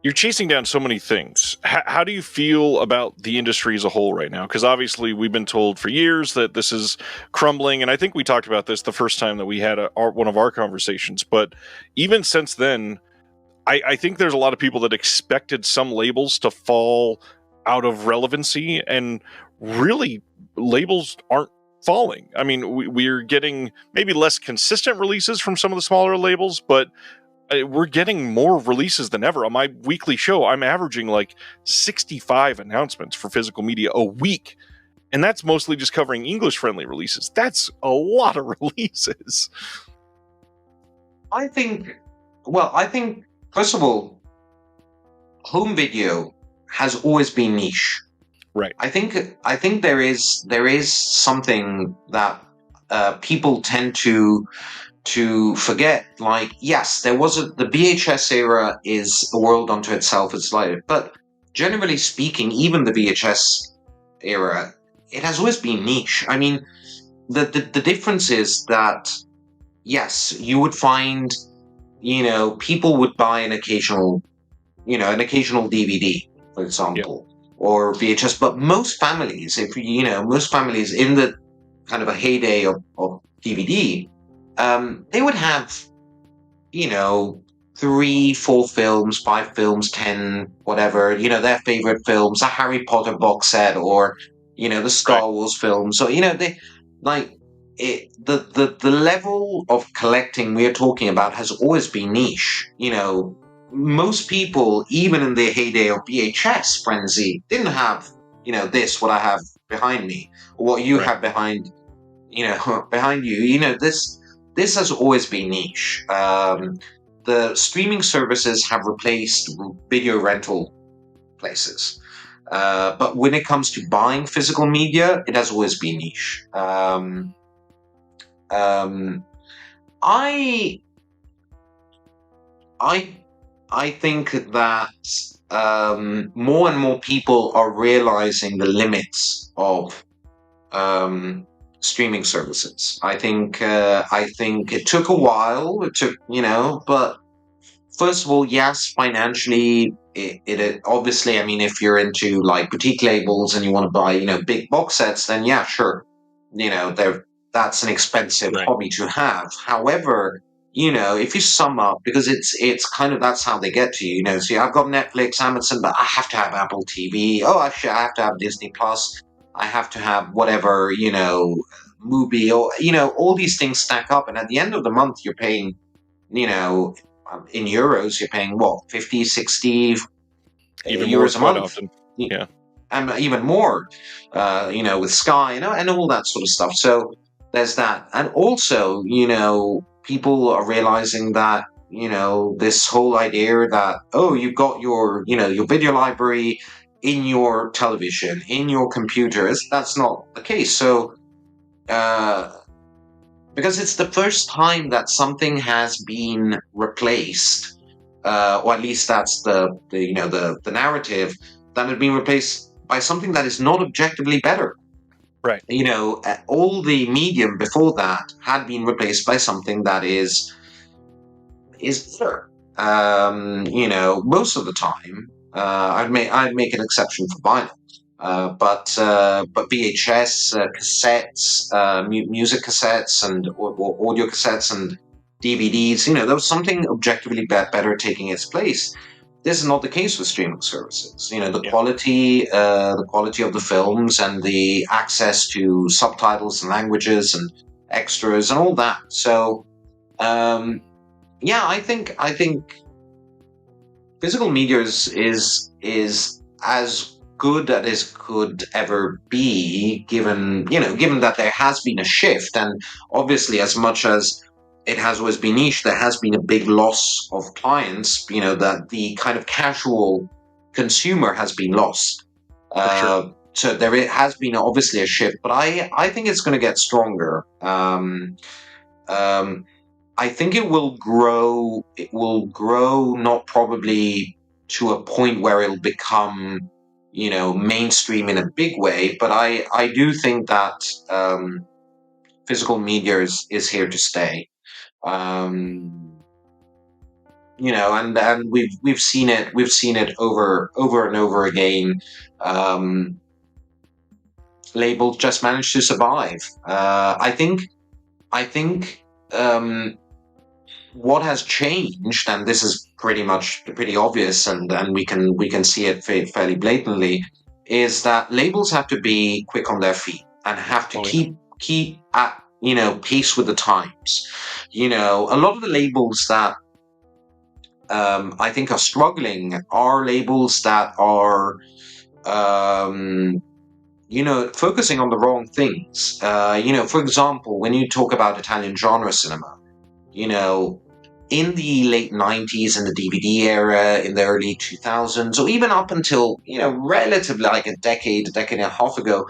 You're chasing down so many things. How do you feel about the industry as a whole right now? Because obviously we've been told for years that this is crumbling, and I think we talked about this the first time that we had one of our conversations. But even since then, I think there's a lot of people that expected some labels to fall out of relevancy, and really labels aren't falling. I mean, we're getting maybe less consistent releases from some of the smaller labels, but we're getting more releases than ever. On my weekly show, I'm averaging like 65 announcements for physical media a week. And that's mostly just covering English-friendly releases. That's a lot of releases. I think, first of all, home video has always been niche. Right. I think there is something that people tend to forget. Like, yes, there was the VHS era is a world unto itself. It's like, but generally speaking, even the VHS era, it has always been niche. I mean, the difference is that, yes, you would find, people would buy an occasional DVD, for example, or VHS. But most families, most families in the kind of a heyday of DVD, they would have, 3, 4 films, 5 films, 10, whatever, their favorite films, a Harry Potter box set, or, the Star Wars films. So, they like the level of collecting we're talking about has always been niche. Most people, even in the heyday of VHS frenzy, didn't have, what I have behind me, or what you have behind, behind you. This has always been niche. The streaming services have replaced video rental places. But when it comes to buying physical media, it has always been niche. I think that more and more people are realizing the limits of streaming services. I think it took a while. It took, but first of all, yes, financially, it obviously. I mean, if you're into like boutique labels and you want to buy, big box sets, then yeah, sure, that's an expensive hobby to have. However, if you sum up, because it's kind of, that's how they get to you. See, I've got Netflix, Amazon, but I have to have Apple TV. Oh, actually, I have to have Disney Plus. I have to have whatever, movie, or, all these things stack up. And at the end of the month, you're paying, in euros, you're paying what, 50, 60 even euros more a month. often. Yeah. And even more, with Sky, and all that sort of stuff. So there's that. And also, people are realizing that, this whole idea that, oh, you've got your, your video library in your television, in your computer. That's not the case. So, because it's the first time that something has been replaced, or at least that's the narrative, that had been replaced by something that is not objectively better. Right. All the medium before that had been replaced by something that is better. Most of the time, I'd make an exception for vinyl. But VHS, cassettes, music cassettes, and or audio cassettes and DVDs, there was something objectively better taking its place. This is not the case with streaming services. The quality of the films and the access to subtitles and languages and extras and all that. So, I think physical media is as good as could ever be, given that there has been a shift, and obviously, as much as it has always been niche, there has been a big loss of clients. That the kind of casual consumer has been lost. Sure. So there has been obviously a shift, but I think it's going to get stronger. I think it will grow. It will grow, not probably to a point where it'll become, mainstream in a big way. But I do think that physical media is here to stay. And we've seen it over and over again. Labels just manage to survive. I think. What has changed, and this is pretty obvious, and we can see it fairly blatantly, is that labels have to be quick on their feet and have to keep at pace with the times. A lot of the labels that I think are struggling are labels that are focusing on the wrong things. For example, when you talk about Italian genre cinema, in the late 90s, in the DVD era, in the early 2000s, or even up until, relatively like a decade and a half ago,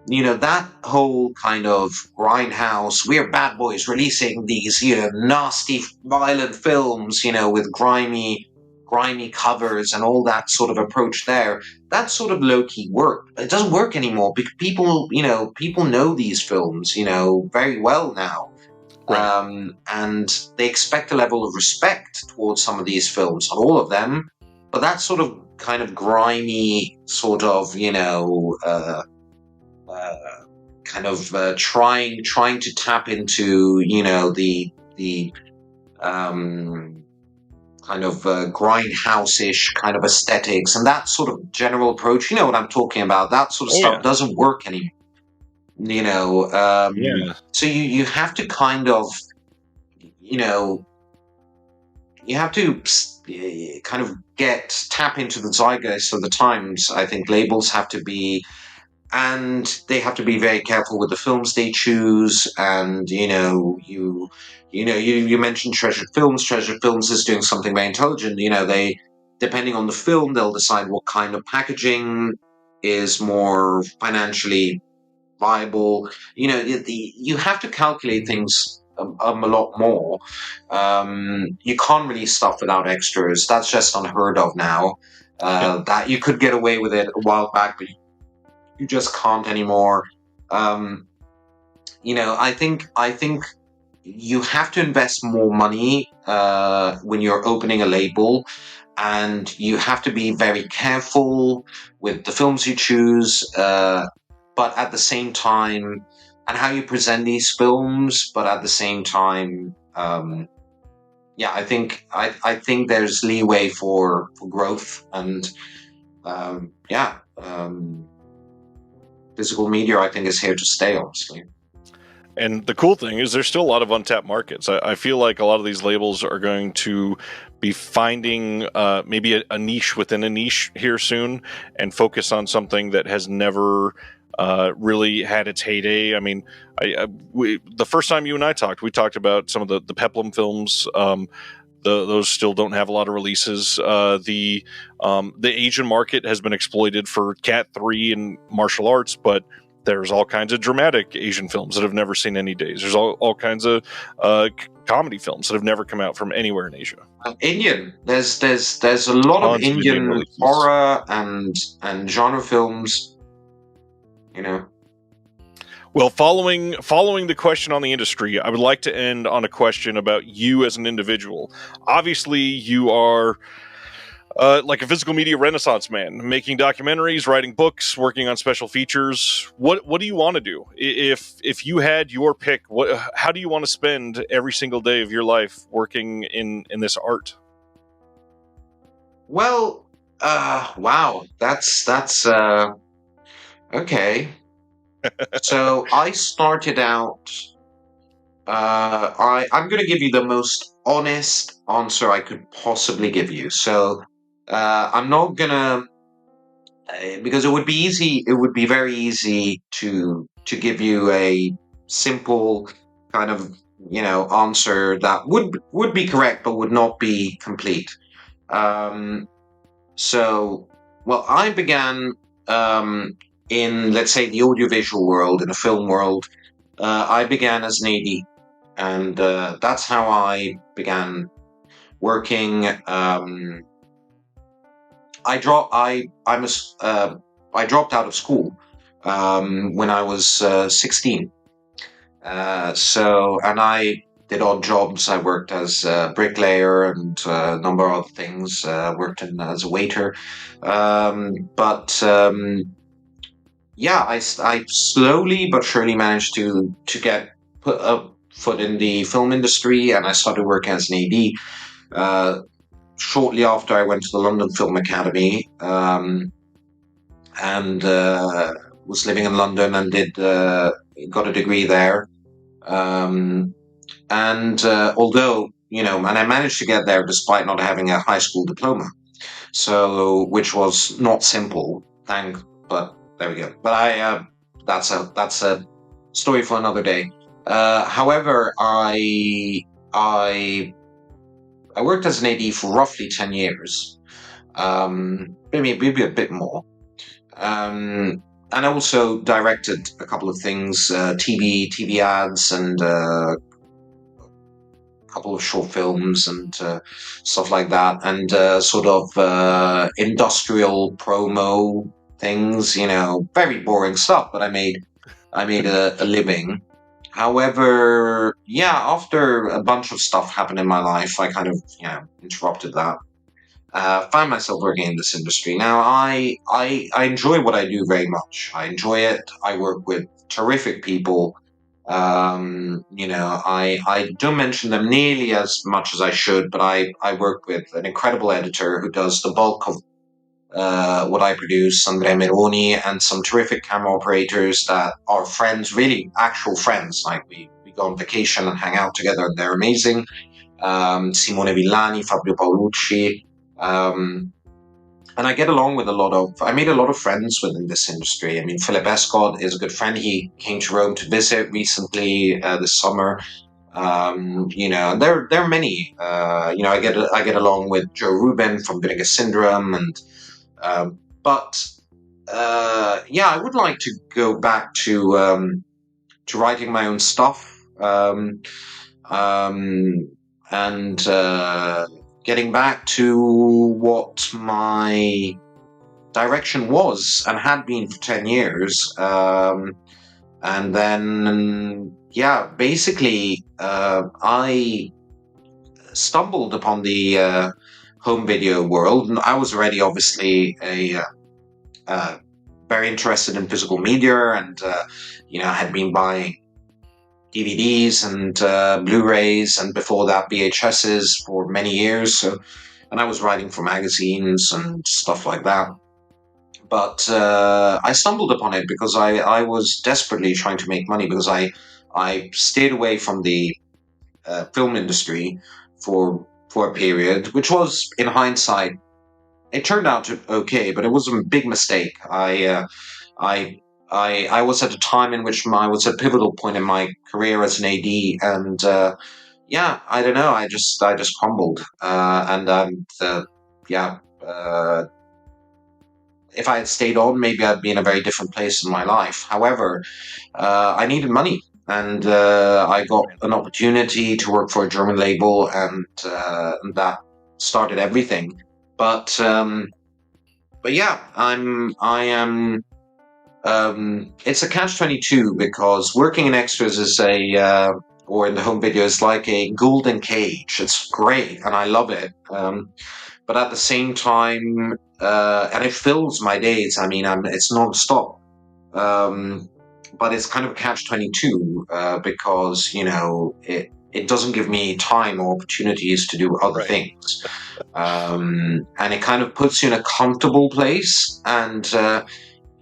that whole kind of grindhouse, we're bad boys releasing these, nasty, violent films, with grimy covers and all that sort of approach there. That sort of low-key work. It doesn't work anymore because people know these films, very well now. Right. And they expect a level of respect towards some of these films, not all of them, but that sort of kind of grimy sort of, kind of trying to tap into the kind of grindhouse-ish kind of aesthetics and that sort of general approach. You know what I'm talking about? That sort of Oh stuff yeah. doesn't work anymore. Yeah. So you have to kind of you know you have to kind of tap into the zeitgeist of the times. I think labels have to be, and they have to be very careful with the films they choose. And you mentioned Treasured Films. Treasured Films is doing something very intelligent. They, depending on the film, they'll decide what kind of packaging is more financially viable. You have to calculate things a lot more. You can't release stuff without extras. That's just unheard of now. Yeah. That you could get away with it a while back, but you just can't anymore. Um, I think you have to invest more money when you're opening a label, and you have to be very careful with the films you choose. But at the same time, and how you present these films. But at the same time, yeah, I think there's leeway for growth, and yeah. Physical media, I think, is here to stay, honestly. And the cool thing is there's still a lot of untapped markets. I feel like a lot of these labels are going to be finding maybe a niche within a niche here soon and focus on something that has never really had its heyday. I mean, the first time you and I talked, we talked about some of the Peplum films. Those still don't have a lot of releases. The Asian market has been exploited for Cat 3 and martial arts, but there's all kinds of dramatic Asian films that have never seen any days. There's all kinds of comedy films that have never come out from anywhere in Asia. Indian. There's a lot of Tons of Indian Indian releases. horror and genre films. You know. Well, following the question on the industry, I would like to end on a question about you as an individual. Obviously, you are like a physical media renaissance man, making documentaries, writing books, working on special features. What do you want to do? If you had your pick, how do you want to spend every single day of your life working in this art? Well, wow, that's okay. So I started out. I'm going to give you the most honest answer I could possibly give you. So I'm not gonna, because it would be easy. It would be very easy to give you a simple kind of answer that would be correct but would not be complete. Um, so, well, I began in, let's say, the audiovisual world, in the film world. I began as an AD, and that's how I began working. I dropped. I dropped out of school when I was 16. And I did odd jobs. I worked as a bricklayer and a number of other things. Worked as a waiter. But yeah, I slowly but surely managed to get put a foot in the film industry, and I started working as an AD. Shortly after, I went to the London Film Academy. and was living in London and got a degree there. And although, and I managed to get there despite not having a high school diploma, so which was not simple. But there we go. But that's a story for another day. However, I worked as an AD for roughly 10 years, maybe a bit more. And I also directed a couple of things, TV ads, and a couple of short films and stuff like that, and sort of industrial promo things. Very boring stuff, but I made a living. However, yeah, after a bunch of stuff happened in my life, I kind of interrupted that. Find myself working in this industry now. I enjoy what I do very much. I enjoy it. I work with terrific people. I don't mention them nearly as much as I should, but I work with an incredible editor who does the bulk of what I produce, Andrea Meroni, and some terrific camera operators that are friends, really actual friends. Like we go on vacation and hang out together, and they're amazing. Simone Villani, Fabio Paolucci. And I get along with I made a lot of friends within this industry. I mean, Philip Escott is a good friend. He came to Rome to visit recently this summer. There are many. I get along with Joe Rubin from Vinegar Syndrome, and I would like to go back to writing my own stuff. And getting back to what my direction was and had been for 10 years. And then, basically, I stumbled upon the home video world. And I was already obviously very interested in physical media, and, I had been buying DVDs and Blu-rays, and before that VHSs for many years. And I was writing for magazines and stuff like that. But I stumbled upon it because I was desperately trying to make money, because I stayed away from the film industry for a period, which was, in hindsight, it turned out okay, but it was a big mistake. I was at a time in which I was at a pivotal point in my career as an AD, and I don't know. I just crumbled, if I had stayed on, maybe I'd be in a very different place in my life. However, I needed money, and I got an opportunity to work for a German label, and that started everything. But yeah, I am. It's a catch-22, because working in extras is or in the home video is like a golden cage. It's great, and I love it. But at the same time, and it fills my days. I mean, it's non-stop. But it's kind of a catch-22 because it doesn't give me time or opportunities to do other things, and it kind of puts you in a comfortable place. And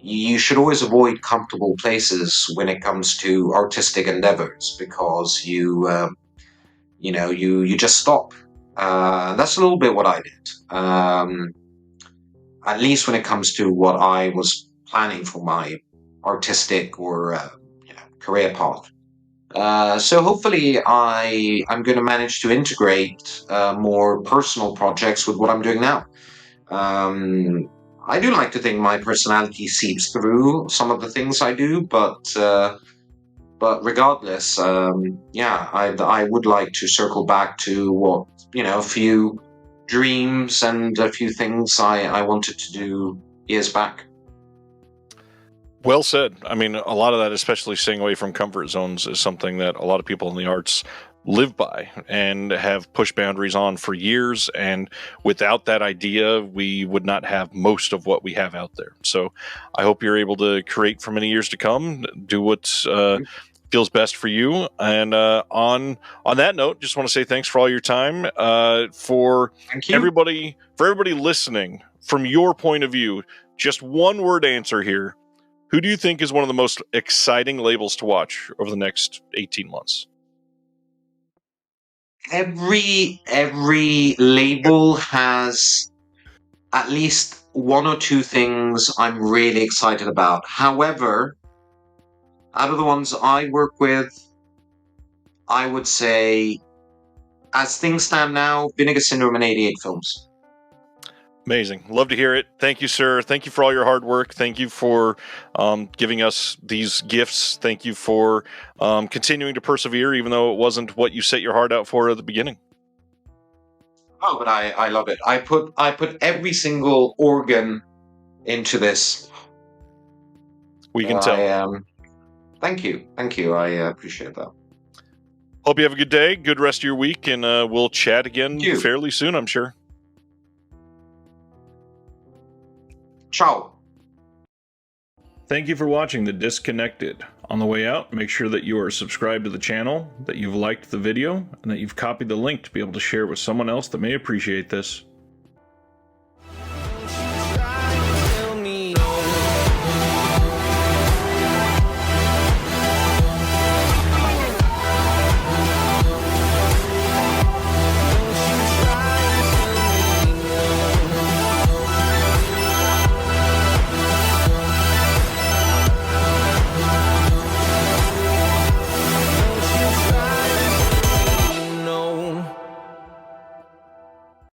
you should always avoid comfortable places when it comes to artistic endeavors, because you just stop. That's a little bit what I did. At least when it comes to what I was planning for my artistic or career path. So hopefully I'm going to manage to integrate more personal projects with what I'm doing now. I do like to think my personality seeps through some of the things I do, but regardless, I would like to circle back to what, a few dreams and a few things I wanted to do years back. Well said. I mean, a lot of that, especially staying away from comfort zones, is something that a lot of people in the arts live by and have pushed boundaries on for years. And without that idea, we would not have most of what we have out there. So I hope you're able to create for many years to come, do what feels best for you. And on that note, just want to say thanks for all your time. For everybody listening, from your point of view, Just one word answer here. Who do you think is one of the most exciting labels to watch over the next 18 months? Every label has at least one or two things I'm really excited about. However, out of the ones I work with, I would say, as things stand now, Vinegar Syndrome and 88 Films. Amazing. Love to hear it. Thank you, sir. Thank you for all your hard work. Thank you for giving us these gifts. Thank you for continuing to persevere, even though it wasn't what you set your heart out for at the beginning. Oh, but I love it. I put every single organ into this. We can tell. Thank you. I appreciate that. Hope you have a good day, good rest of your week, and we'll chat again fairly soon, I'm sure. Ciao. Thank you for watching The Disconnected. On the way out, make sure that you are subscribed to the channel, that you've liked the video, and that you've copied the link to be able to share with someone else that may appreciate this.